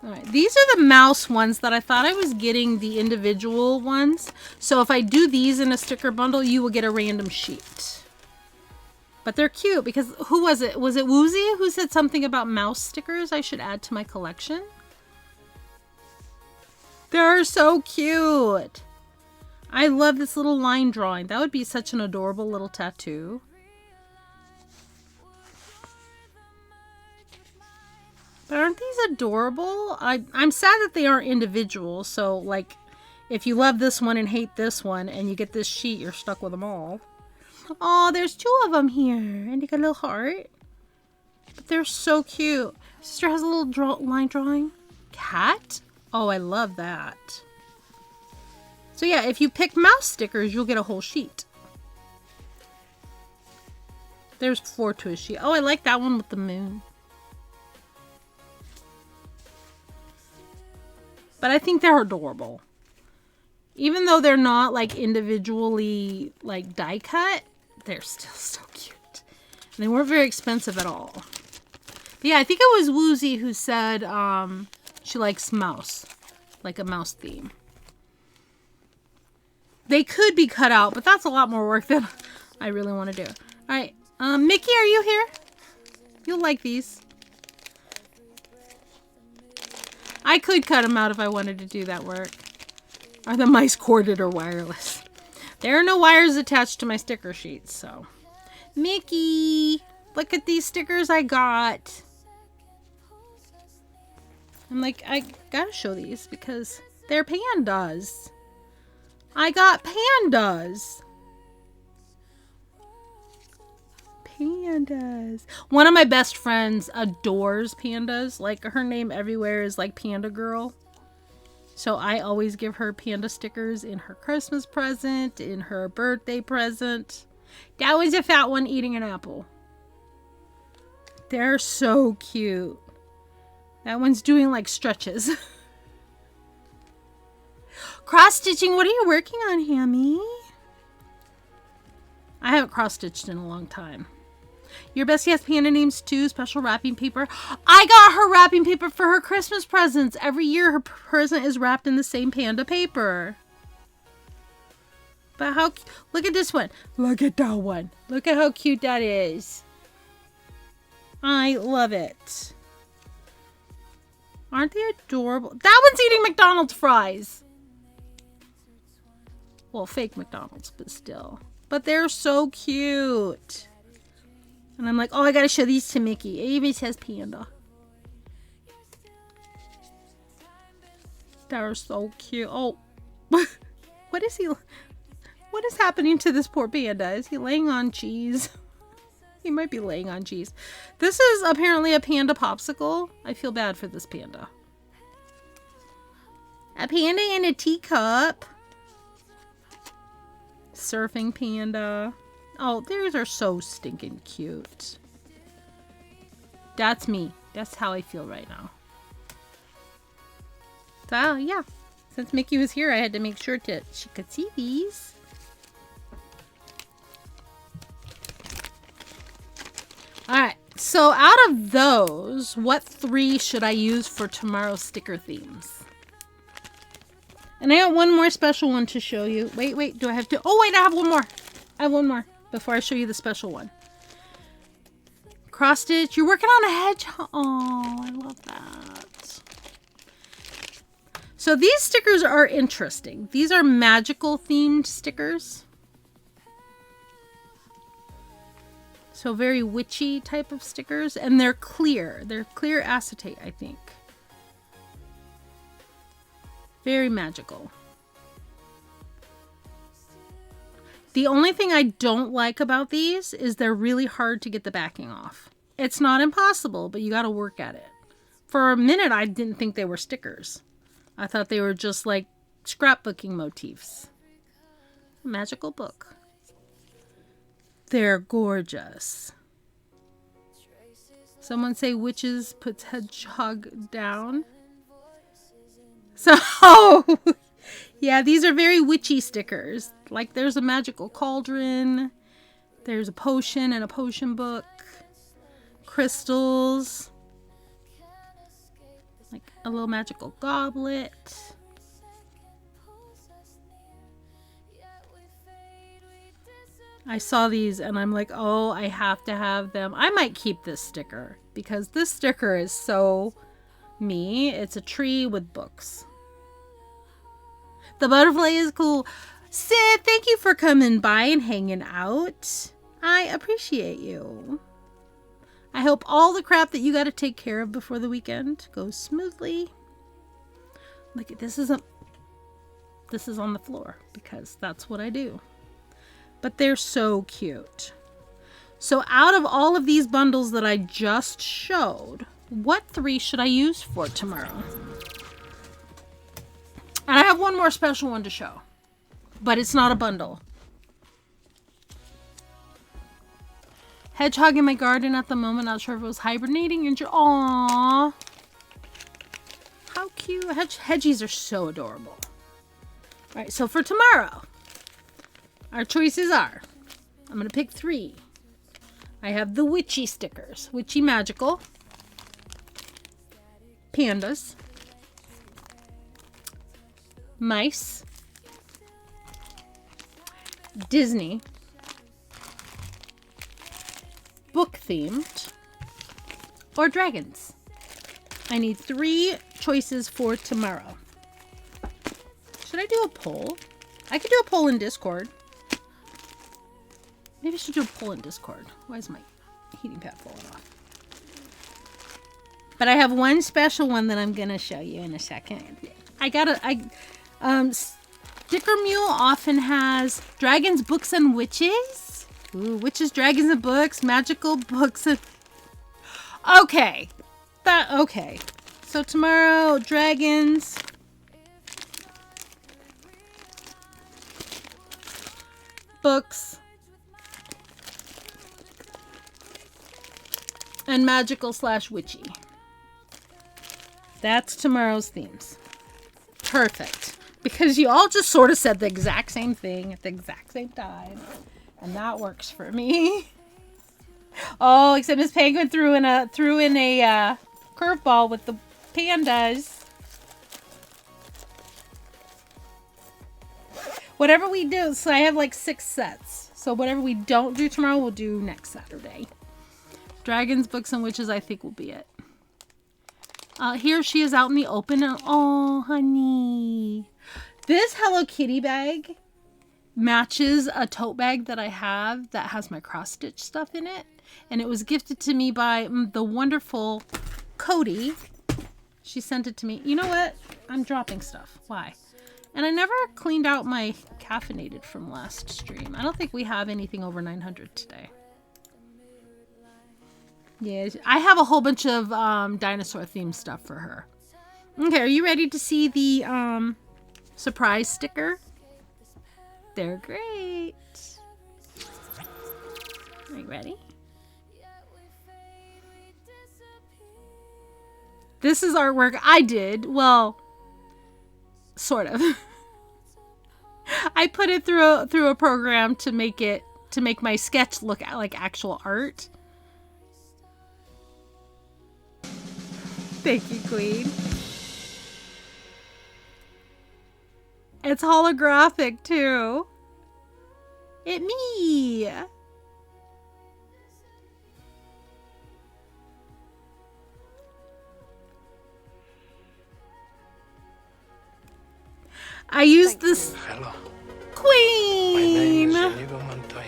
F: Alright, these are the mouse ones that I thought I was getting the individual ones. So if I do these in a sticker bundle, you will get a random sheet. But they're cute because who was it? Was it Woozy who said something about mouse stickers I should add to my collection? They're so cute. I love this little line drawing. That would be such an adorable little tattoo. But aren't these adorable? I'm sad that they aren't individual. So like if you love this one and hate this one and you get this sheet, you're stuck with them all. Oh, there's 2 of them here. And they got a little heart. But they're so cute. Sister has a little line drawing. Cat? Oh, I love that. So yeah, if you pick mouse stickers, you'll get a whole sheet. There's 4 to a sheet. Oh, I like that one with the moon. But I think they're adorable. Even though they're not like individually like die cut, they're still so cute. And they weren't very expensive at all. But yeah, I think it was Woozy who said she likes mouse. Like a mouse theme. They could be cut out, but that's a lot more work than I really want to do. Alright, Mickey, are you here? You'll like these. I could cut them out if I wanted to do that work. Are the mice corded or wireless? There are no wires attached to my sticker sheets, so. Mickey, look at these stickers I got. I'm like, I gotta show these because they're pandas. I got pandas. Pandas. One of my best friends adores pandas. Like, her name everywhere is like Panda Girl. So I always give her panda stickers in her Christmas present, in her birthday present. That was a fat one eating an apple. They're so cute. That one's doing like stretches. Cross-stitching, what are you working on, Hammy? I haven't cross-stitched in a long time. Your bestie has panda names too, special wrapping paper. I got her wrapping paper for her Christmas presents. Every year her present is wrapped in the same panda paper. But how, look at this one. Look at that one. Look at how cute that is. I love it. Aren't they adorable? That one's eating McDonald's fries. Well, fake McDonald's, but still. But they're so cute. And I'm like, oh, I gotta show these to Mickey. It even says panda. They're so cute. Oh, what is he? What is happening to this poor panda? Is he laying on cheese? He might be laying on cheese. This is apparently a panda popsicle. I feel bad for this panda. A panda in a teacup. Surfing panda. Oh, these are so stinking cute. That's me. That's how I feel right now. So, yeah. Since Mickey was here, I had to make sure that she could see these. Alright, so out of those, what 3 should I use for tomorrow's sticker themes? And I got one more special one to show you. Wait, do I have to? Oh, wait, I have one more. I have one more before I show you the special one. Cross stitch. You're working on a hedgehog. Oh, I love that. So these stickers are interesting. These are magical themed stickers. So very witchy type of stickers. And they're clear. They're clear acetate, I think. Very magical. The only thing I don't like about these is they're really hard to get the backing off. It's not impossible, but you got to work at it. For a minute, I didn't think they were stickers. I thought they were just like scrapbooking motifs. Magical book. They're gorgeous. Someone say witches puts hedgehog down. So, yeah, these are very witchy stickers. Like there's a magical cauldron. There's a potion and a potion book. Crystals. Like a little magical goblet. I saw these and I'm like, oh, I have to have them. I might keep this sticker because this sticker is so me. It's a tree with books. The butterfly is cool. Sid, thank you for coming by and hanging out. I appreciate you. I hope all the crap that you got to take care of before the weekend goes smoothly. Look, this is on the floor because that's what I do. But they're so cute. So out of all of these bundles that I just showed, what 3 should I use for tomorrow? And I have one more special one to show. But it's not a bundle. Hedgehog in my garden at the moment. Not sure if it was hibernating. Aww. How cute. Hedgies are so adorable. Alright, so for tomorrow, our choices are, I'm going to pick 3. I have the witchy stickers. Witchy magical. Pandas. Mice. Disney. Book themed. Or dragons. I need 3 choices for tomorrow. Should I do a poll? I could do a poll in Discord. Maybe I should do a poll in Discord. Why is my heating pad falling off? But I have one special one that I'm going to show you in a second. Sticker Mule often has dragons, books, and witches. Ooh, witches, dragons, and books. Magical books. And... Okay. Okay. So tomorrow, dragons. Books. And magical / witchy. That's tomorrow's themes. Perfect. Because you all just sort of said the exact same thing at the exact same time. And that works for me. Oh, except Miss Penguin threw in a curveball with the pandas. Whatever we do, so I have like 6 sets. So whatever we don't do tomorrow, we'll do next Saturday. Dragons, books, and witches, I think will be it. Here she is out in the open. And, oh, honey. This Hello Kitty bag matches a tote bag that I have that has my cross-stitch stuff in it. And it was gifted to me by the wonderful Cody. She sent it to me. You know what? I'm dropping stuff. Why? And I never cleaned out my caffeinated from last stream. I don't think we have anything over 900 today. Yeah, I have a whole bunch of dinosaur themed stuff for her. Okay, are you ready to see the surprise sticker? They're great. Are you ready? This is artwork I did. Well, sort of. I put it through a program to make my sketch look like actual art. Thank you, Queen. It's holographic, too. It me. I used this...
G: Hello.
F: Queen!
G: My name is Inigo Montoya.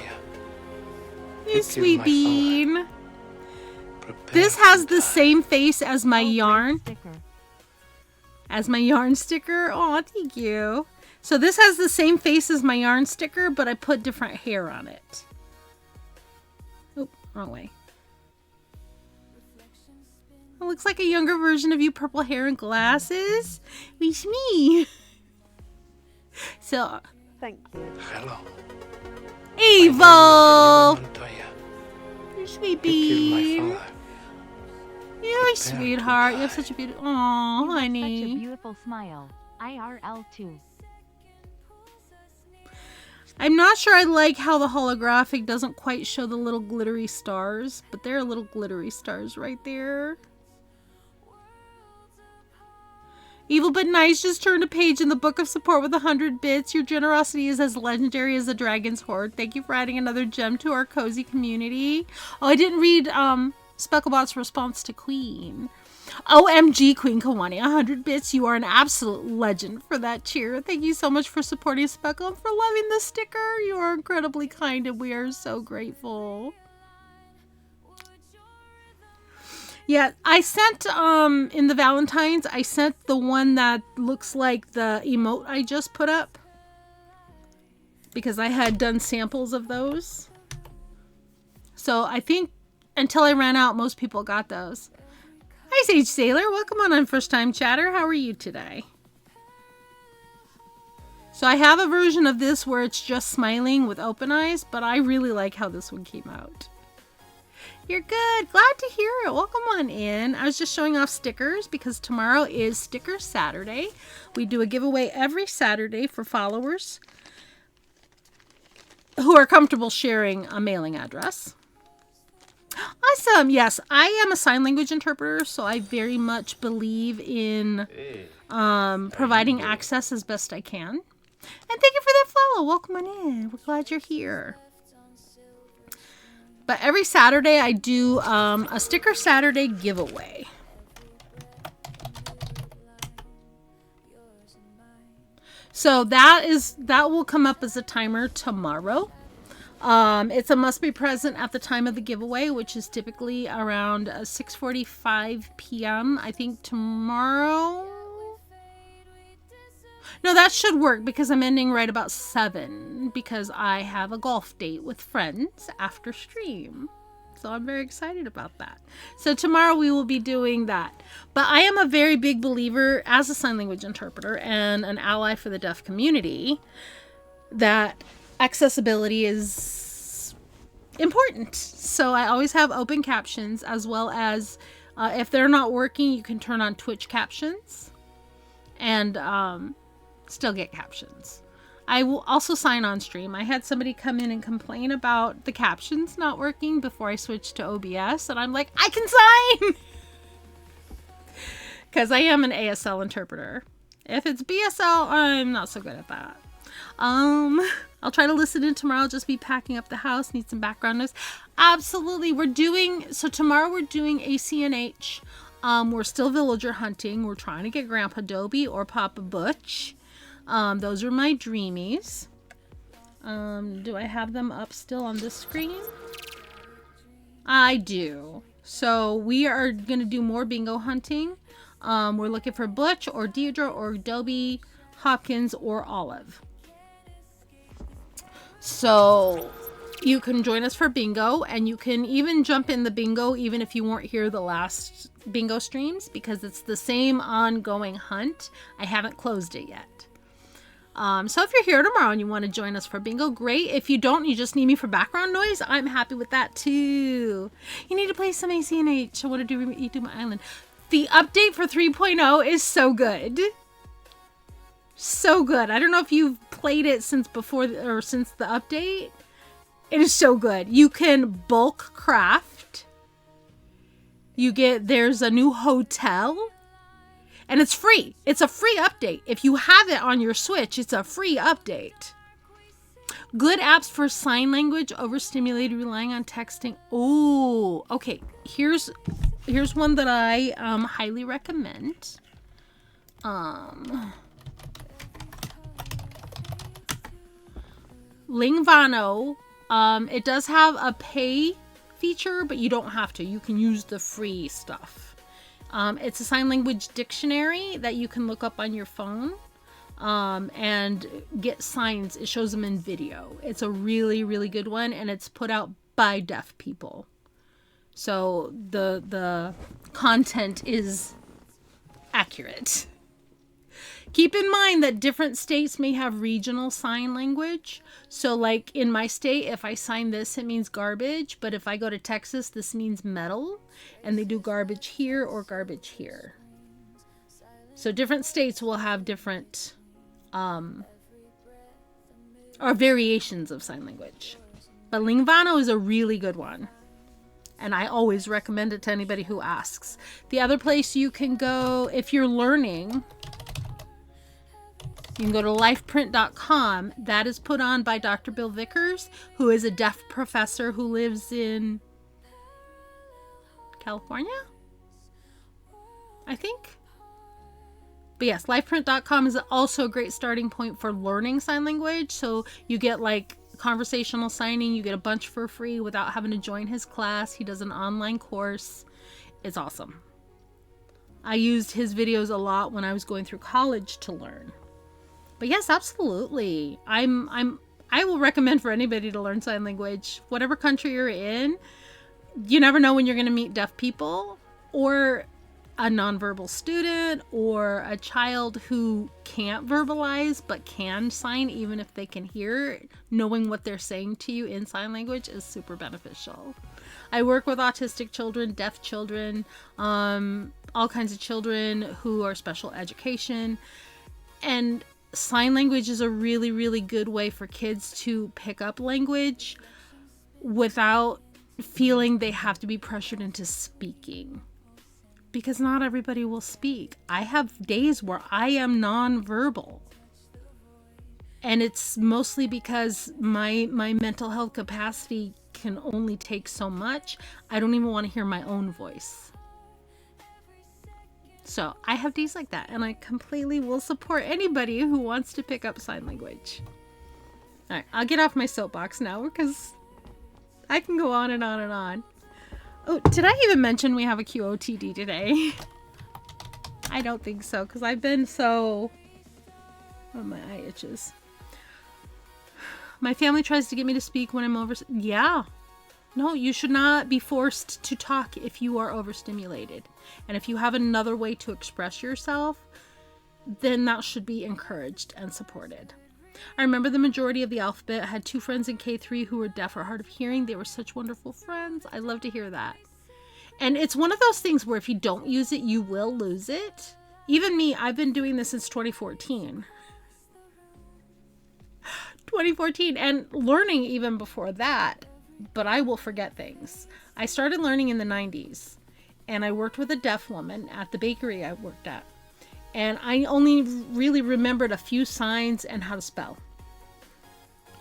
F: You
G: It
F: sweet
G: is my
F: bean.
G: Prepare
F: This has
G: to
F: the
G: die.
F: same face as my
B: Oh, great
F: yarn.
B: sticker.
F: As my yarn sticker. Oh, thank you. So this has the same face as my yarn sticker, but I put different hair on it. Oh, wrong way. It looks like a younger version of you, purple hair and glasses. It's me. So,
H: Thank you.
G: Hello.
F: Evil!
G: Montoya.
F: You sweet
G: You killed my
F: bean.
G: father.
F: You're a
G: Prepare to
F: sweetheart. You have
G: die.
F: such a beautiful... Aw,
B: You have such a
F: honey.
B: beautiful smile. IRL too.
F: I'm not sure I like how the holographic doesn't quite show the little glittery stars, but there are little glittery stars right there. Evil but nice just turned a page in the book of support with 100 bits. Your generosity is as legendary as the dragon's hoard. Thank you for adding another gem to our cozy community. Oh, I didn't read Specklebot's response to Queen. OMG, Queen Kawani, 100 bits. You are an absolute legend for that cheer. Thank you so much for supporting Speckle and for loving the sticker. You are incredibly kind and we are so grateful. Yeah, I sent, in the Valentine's, I sent the one that looks like the emote I just put up. Because I had done samples of those. So I think until I ran out, most people got those. Hi, Sage Sailor. Welcome on First Time Chatter. How are you today? So I have a version of this where it's just smiling with open eyes, but I really like how this one came out. You're good. Glad to hear it. Welcome on in. I was just showing off stickers because tomorrow is Sticker Saturday. We do a giveaway every Saturday for followers who are comfortable sharing a mailing address. Awesome. Yes, I am a sign language interpreter, so I very much believe in providing access as best I can. And thank you for that follow. Welcome on in. We're glad you're here. But every Saturday I do a Sticker Saturday giveaway. So that will come up as a timer tomorrow. It's a must be present at the time of the giveaway, which is typically around 6:45 p.m. I think tomorrow. No, that should work because I'm ending right about 7 because I have a golf date with friends after stream. So I'm very excited about that. So tomorrow we will be doing that. But I am a very big believer as a sign language interpreter and an ally for the deaf community that accessibility is important. So I always have open captions as well as if they're not working, you can turn on Twitch captions and still get captions. I will also sign on stream. I had somebody come in and complain about the captions not working before I switched to OBS, and I'm like, I can sign! Because I am an ASL interpreter. If it's BSL, I'm not so good at that. I'll try to listen in tomorrow. I'll just be packing up the house. Need some background noise. Absolutely. So tomorrow we're doing ACNH. We're still villager hunting. We're trying to get Grandpa Dobie or Papa Butch. Those are my dreamies. Do I have them up still on this screen? I do. So we are going to do more bingo hunting. We're looking for Butch or Deirdre or Dobie, Hopkins or Olive. So you can join us for bingo, and you can even jump in the bingo even if you weren't here the last bingo streams because it's the same ongoing hunt. I haven't closed it yet. So if you're here tomorrow and you want to join us for bingo, great. If you don't, you just need me for background noise, I'm happy with that too. You need to play some ACNH. I want to do Eat Doom Island. The update for 3.0 is so good. So good. I don't know if you've played it since before or since the update. It is so good. You can bulk craft. There's a new hotel. And it's free. It's a free update. If you have it on your Switch, it's a free update. Good apps for sign language, overstimulated, relying on texting. Oh, okay. Here's one that I highly recommend. Lingvano. It does have a pay feature, but you don't have to. You can use the free stuff. It's a sign language dictionary that you can look up on your phone. and get signs. It shows them in video. It's a really, really good one, and it's put out by deaf people. So the content is accurate. Keep in mind that different states may have regional sign language. So like in my state, if I sign this, it means garbage. But if I go to Texas, this means metal. And they do garbage here or garbage here. So different states will have different or variations of sign language. But Lingvano is a really good one. And I always recommend it to anybody who asks. The other place you can go if you're learning, you can go to lifeprint.com. That is put on by Dr. Bill Vickers, who is a deaf professor who lives in California, I think. But yes, lifeprint.com is also a great starting point for learning sign language. So you get like conversational signing. You get a bunch for free without having to join his class. He does an online course. It's awesome. I used his videos a lot when I was going through college to learn. But yes, absolutely. I will recommend for anybody to learn sign language. Whatever country you're in, you never know when you're going to meet deaf people or a nonverbal student or a child who can't verbalize but can sign even if they can hear. Knowing what they're saying to you in sign language is super beneficial. I work with autistic children, deaf children, all kinds of children who are special education, and sign language is a really, really good way for kids to pick up language without feeling they have to be pressured into speaking. Because not everybody will speak. I have days where I am nonverbal. And it's mostly because my mental health capacity can only take so much. I don't even want to hear my own voice. So I have days like that, and I completely will support anybody who wants to pick up sign language. All right, I'll get off my soapbox now because I can go on and on and on. Oh, did I even mention we have a QOTD today? I don't think so, because I've been so... Oh, my eye itches. My family tries to get me to speak when I'm over... Yeah. No, you should not be forced to talk if you are overstimulated. And if you have another way to express yourself, then that should be encouraged and supported. I remember the majority of the alphabet. I had 2 friends in K3 who were deaf or hard of hearing. They were such wonderful friends. I love to hear that. And it's one of those things where if you don't use it, you will lose it. Even me, I've been doing this since 2014. 2014, and learning even before that. But I will forget things. I started learning in the 90s, and I worked with a deaf woman at the bakery I worked at. And I only really remembered a few signs and how to spell.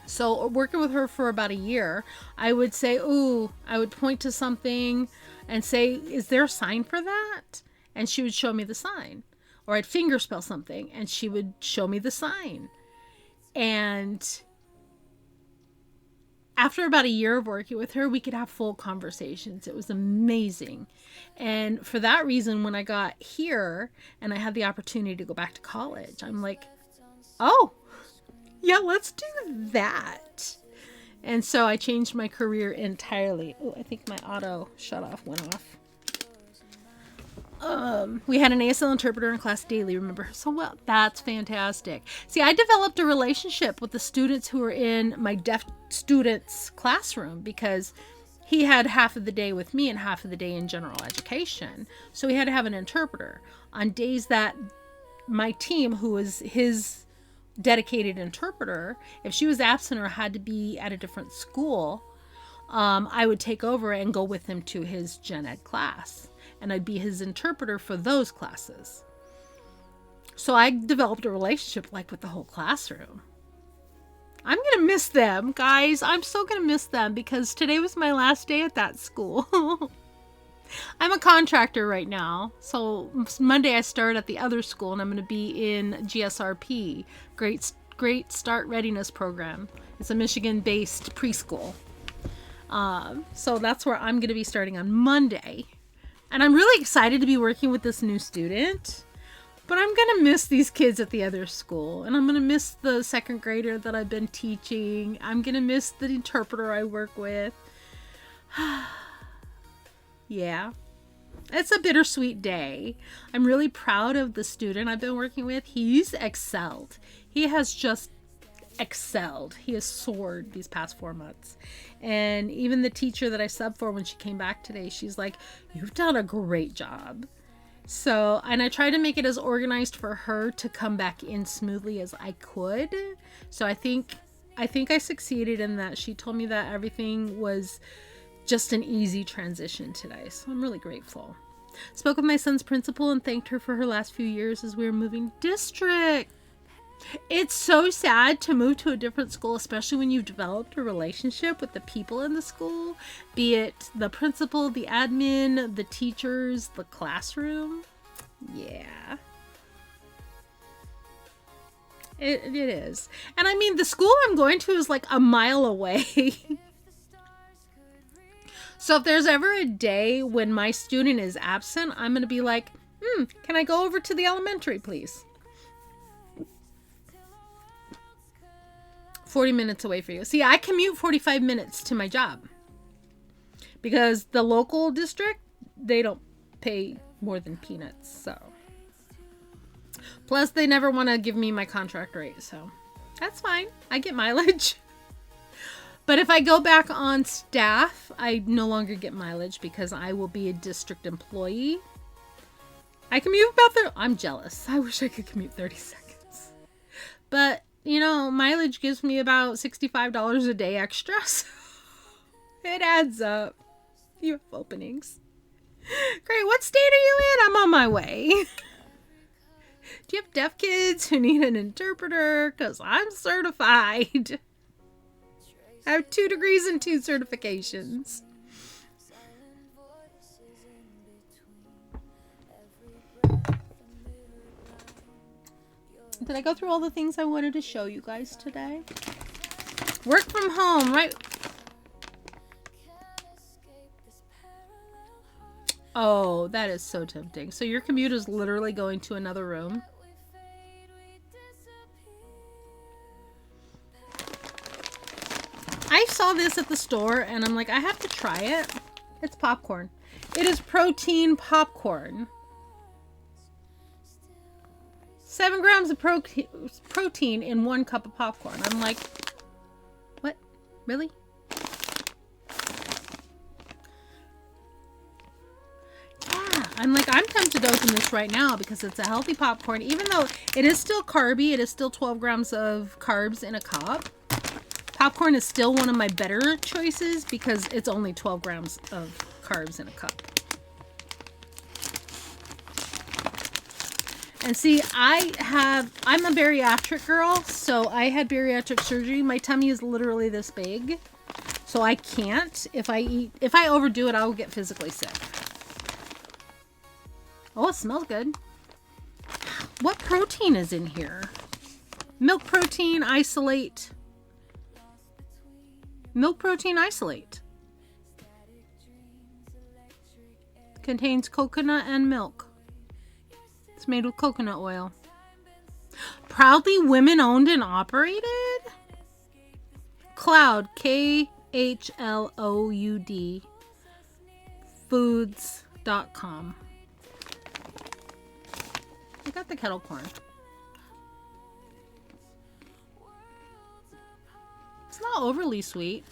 F: So working with her for about a year, I would say, ooh, I would point to something and say, is there a sign for that? And she would show me the sign. Or I'd finger spell something and she would show me the sign. And after about a year of working with her, we could have full conversations. It was amazing. And for that reason, when I got here and I had the opportunity to go back to college, I'm like, oh, yeah, let's do that. And so I changed my career entirely. Oh, I think my auto shut off went off. We had an ASL interpreter in class daily, remember her so well. That's fantastic. See, I developed a relationship with the students who were in my deaf students' classroom because he had half of the day with me and half of the day in general education. So he had to have an interpreter. On days that my team, who was his dedicated interpreter, if she was absent or had to be at a different school, I would take over and go with him to his gen ed class. And I'd be his interpreter for those classes. So I developed a relationship like with the whole classroom. I'm going to miss them, guys. I'm so going to miss them because today was my last day at that school. I'm a contractor right now. So Monday I start at the other school and I'm going to be in GSRP, Great Start Readiness Program. It's a Michigan-based preschool. So that's where I'm going to be starting on Monday. And I'm really excited to be working with this new student. But But I'm going to miss these kids at the other school. And I'm going to miss the second grader that I've been teaching. I'm going to miss the interpreter I work with. Yeah. It's a bittersweet day. I'm really proud of the student I've been working with. He's excelled. He has just excelled. He has soared these past 4 months. And even the teacher that I subbed for when she came back today, she's like, you've done a great job. So, and I tried to make it as organized for her to come back in smoothly as I could. So I think I succeeded in that. She told me that everything was just an easy transition today. So I'm really grateful. Spoke with my son's principal and thanked her for her last few years as we were moving district. It's so sad to move to a different school, especially when you've developed a relationship with the people in the school, be it the principal, the admin, the teachers, the classroom. Yeah. It is. And I mean, the school I'm going to is like a mile away. So if there's ever a day when my student is absent, I'm going to be like, can I go over to the elementary, please? 40 minutes away for you. See, I commute 45 minutes to my job. Because the local district, they don't pay more than peanuts, so. Plus, they never want to give me my contract rate, so that's fine. I get mileage. But if I go back on staff, I no longer get mileage because I will be a district employee. I commute about I'm jealous. I wish I could commute 30 seconds. But, you know, mileage gives me about $65 a day extra. So it adds up. You have openings. Great. What state are you in? I'm on my way. Do you have deaf kids who need an interpreter? Because I'm certified. I have 2 degrees and 2 certifications. Did I go through all the things I wanted to show you guys today? Work from home, right? Oh, that is so tempting. So your commute is literally going to another room. I saw this at the store and I'm like, I have to try it. It's popcorn. It is protein popcorn. 7 grams of protein in 1 cup of popcorn. I'm like, what? Really? Yeah, I'm like, I'm tempted to open this right now because it's a healthy popcorn. Even though it is still carby, it is still 12 grams of carbs in a cup. Popcorn is still one of my better choices because it's only 12 grams of carbs in a cup. And see, I'm a bariatric girl, so I had bariatric surgery. My tummy is literally this big. So I can't, if I overdo it, I will get physically sick. Oh, it smells good. What protein is in here? Milk protein isolate. Milk protein isolate. Contains coconut and milk. It's made with coconut oil. Proudly women owned and operated? Cloud, KHLOUD foods.com. I got the kettle corn. It's not overly sweet.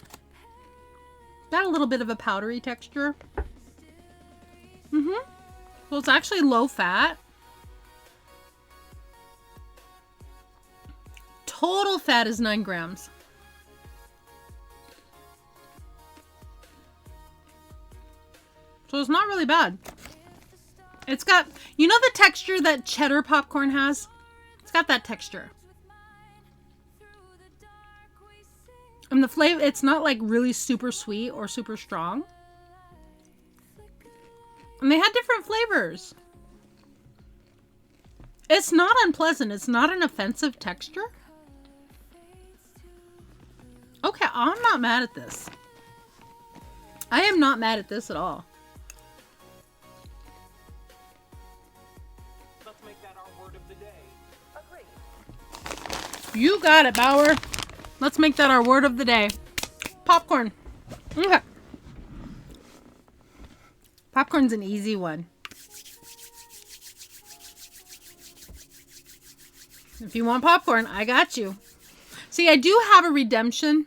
F: Got a little bit of a powdery texture. Well, it's actually low fat. Total fat is 9 grams. So it's not really bad. It's got, you know the texture that cheddar popcorn has? It's got that texture. And the flavor, it's not like really super sweet or super strong. And they had different flavors. It's not unpleasant. It's not an offensive texture. Okay, I'm not mad at this. I am not mad at this at all.
H: Let's make that our word
F: You got it, Bauer. Let's make that our word of the day. Popcorn. Okay. Popcorn's an easy one. If you want popcorn, I got you. See, I do have a redemption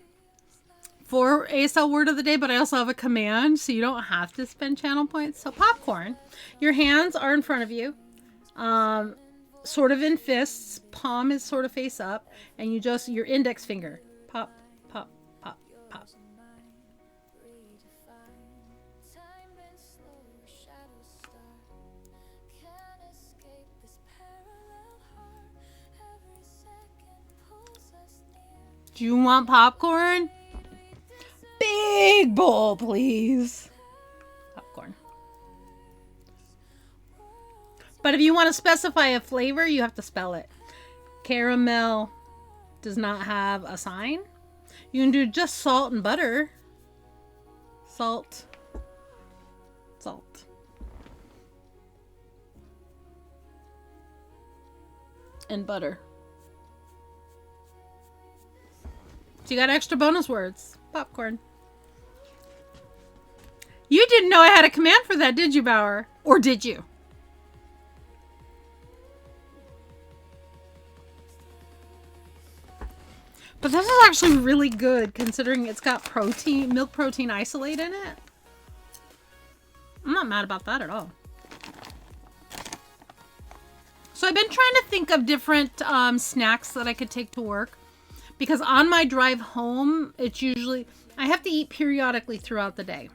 F: for ASL word of the day, but I also have a command, so you don't have to spend channel points. So popcorn, your hands are in front of you, sort of in fists, palm is sort of face up, and you just, your index finger, pop, pop, pop, pop. Do you want popcorn? Big bowl, please. Popcorn. But if you want to specify a flavor, you have to spell it. Caramel does not have a sign. You can do just salt and butter. Salt. Salt. And butter. So you got extra bonus words. Popcorn. You didn't know I had a command for that, did you, Bauer? Or did you? But this is actually really good considering it's got protein, milk protein isolate in it. I'm not mad about that at all. So I've been trying to think of different snacks that I could take to work. Because on my drive home, it's usually, I have to eat periodically throughout the day.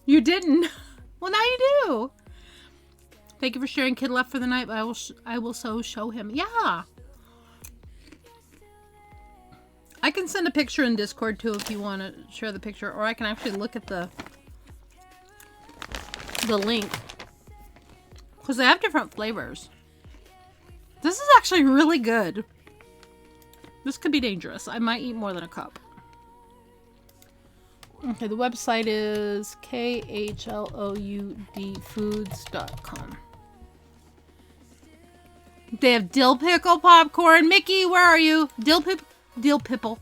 F: You didn't? Well, now you do. Thank you for sharing. Kid left for the night, but I will so show him. Yeah. I can send a picture in Discord too if you want to share the picture, or I can actually look at the link. Because they have different flavors. This is actually really good. This could be dangerous. I might eat more than a cup. Okay, the website is khloudfoods.com. They have dill pickle popcorn. Mickey, where are you? Dill pickle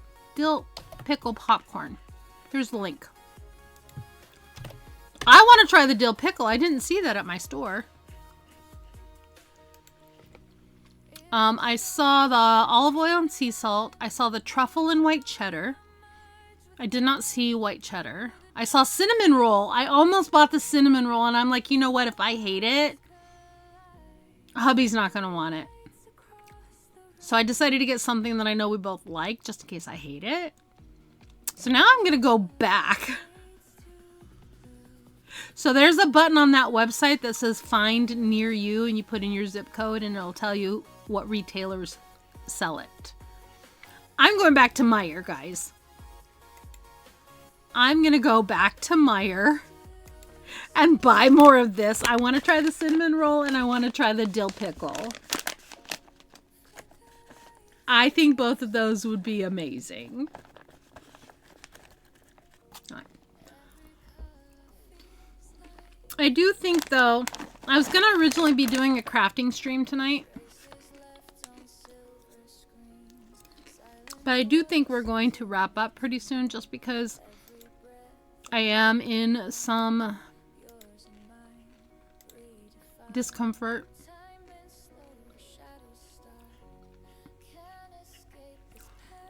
F: popcorn. Here's the link. I want to try the dill pickle. I didn't see that at my store. I saw the olive oil and sea salt. I saw the truffle and white cheddar. I did not see white cheddar. I saw cinnamon roll. I almost bought the cinnamon roll, and I'm like, you know what? If I hate it, hubby's not going to want it. So I decided to get something that I know we both like, just in case I hate it. So now I'm going to go back. So there's a button on that website that says find near you, and you put in your zip code, and it'll tell you what retailers sell it. I'm going back to Meijer, guys. I'm going to go back to Meijer and buy more of this. I want to try the cinnamon roll and I want to try the dill pickle. I think both of those would be amazing. I do think, though, I was going to originally be doing a crafting stream tonight. But I do think we're going to wrap up pretty soon just because I am in some discomfort.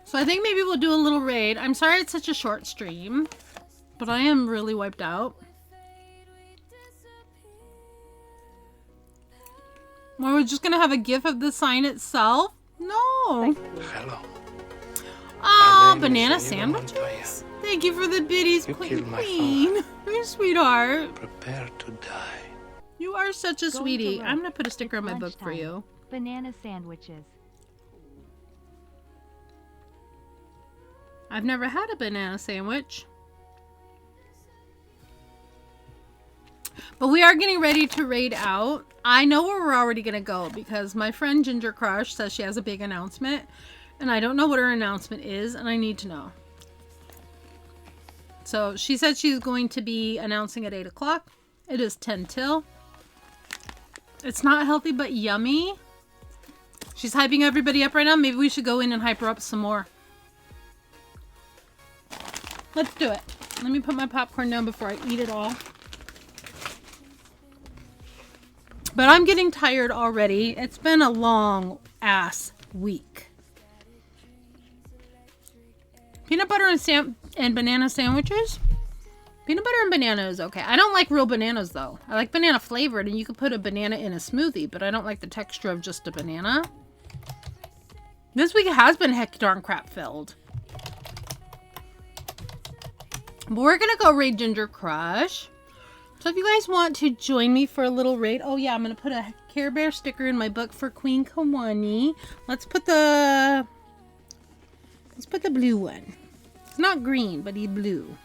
F: So I think maybe we'll do a little raid. I'm sorry it's such a short stream, but I am really wiped out. Or we're just going to have a gif of the sign itself? No.
G: Hello.
F: Oh,
G: My name is
F: banana
G: Inigo
F: sandwiches?
G: Montoya.
F: Thank you for the biddies,
G: You
F: Queen.
G: killed my father.
F: You're a sweetheart.
G: Prepare to die.
F: You are such a
B: Going to
F: sweetie.
B: work.
F: I'm going to put a sticker
B: It's
F: on my book for
B: lunchtime.
F: you.
B: Banana sandwiches.
F: I've never had a banana sandwich. But we are getting ready to raid out. I know where we're already going to go because my friend Ginger Crush says she has a big announcement. And I don't know what her announcement is, and I need to know. So she said she's going to be announcing at 8 o'clock. It is 10 till. It's not healthy, but yummy. She's hyping everybody up right now. Maybe we should go in and hype her up some more. Let's do it. Let me put my popcorn down before I eat it all. But I'm getting tired already. It's been a long ass week. Peanut butter and banana sandwiches? Peanut butter and banana is okay. I don't like real bananas though. I like banana flavored, and you could put a banana in a smoothie, but I don't like the texture of just a banana. This week has been heck darn crap filled. But we're gonna go raid Ginger Crush. So if you guys want to join me for a little raid, oh yeah, I'm gonna put a Care Bear sticker in my book for Queen Kawani. Let's put the blue one. It's not green, but he's blue.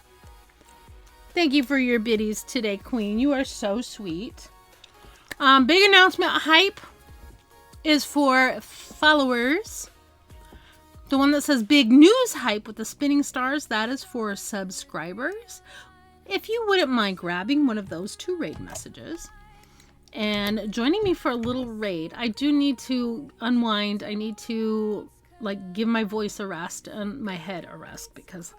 F: Thank you for your biddies today, Queen. You are so sweet. Big announcement hype is for followers. The one that says big news hype with the spinning stars, that is for subscribers. If you wouldn't mind grabbing one of those 2 raid messages and joining me for a little raid. I do need to unwind. I need to give my voice a rest and my head a rest because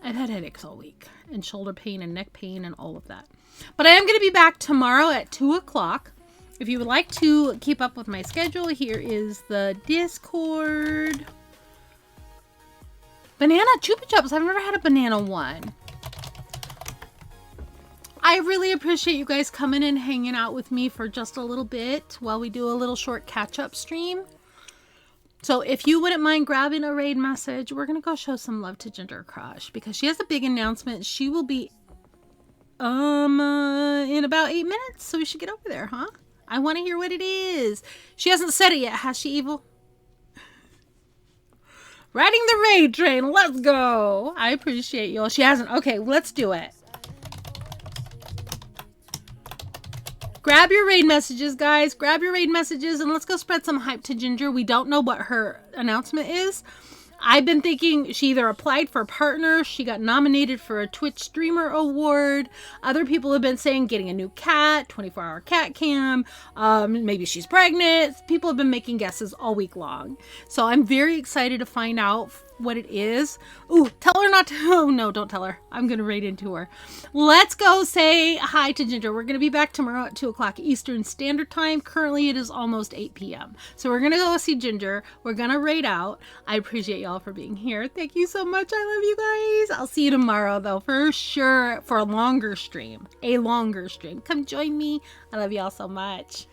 F: I've had headaches all week and shoulder pain and neck pain and all of that. But I am going to be back tomorrow at 2 o'clock. If you would like to keep up with my schedule, here is the Discord. Banana Chupa Chups. I've never had a banana one. I really appreciate you guys coming and hanging out with me for just a little bit while we do a little short catch-up stream. So if you wouldn't mind grabbing a raid message, we're going to go show some love to Ginger Crush because she has a big announcement. She will be in about 8 minutes, so we should get over there, huh? I want to hear what it is. She hasn't said it yet, has she, Evil? Riding the raid train, let's go. I appreciate you all. She hasn't. Okay, let's do it. Grab your raid messages, guys. Grab your raid messages and let's go spread some hype to Ginger. We don't know what her announcement is. I've been thinking she either applied for partner, she got nominated for a Twitch Streamer Award. Other people have been saying getting a new cat, 24-hour cat cam. Maybe she's pregnant. People have been making guesses all week long. So I'm very excited to find out what it is. Ooh, tell her not to. Oh no, don't tell her. I'm going to raid into her. Let's go say hi to Ginger. We're going to be back tomorrow at 2 o'clock Eastern Standard Time. Currently it is almost 8 p.m. So we're going to go see Ginger. We're going to raid out. I appreciate y'all for being here. Thank you so much. I love you guys. I'll see you tomorrow though, for sure, for a longer stream. A longer stream. Come join me. I love y'all so much.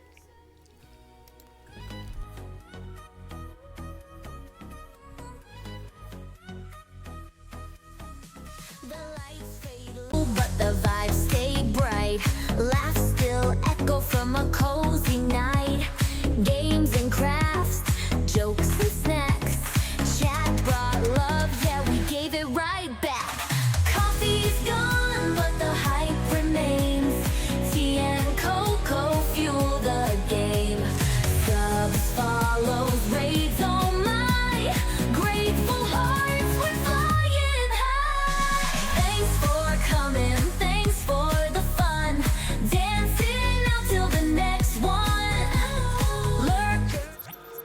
E: But the vibes stay bright. Laughs still echo from a cozy night. Games and crafts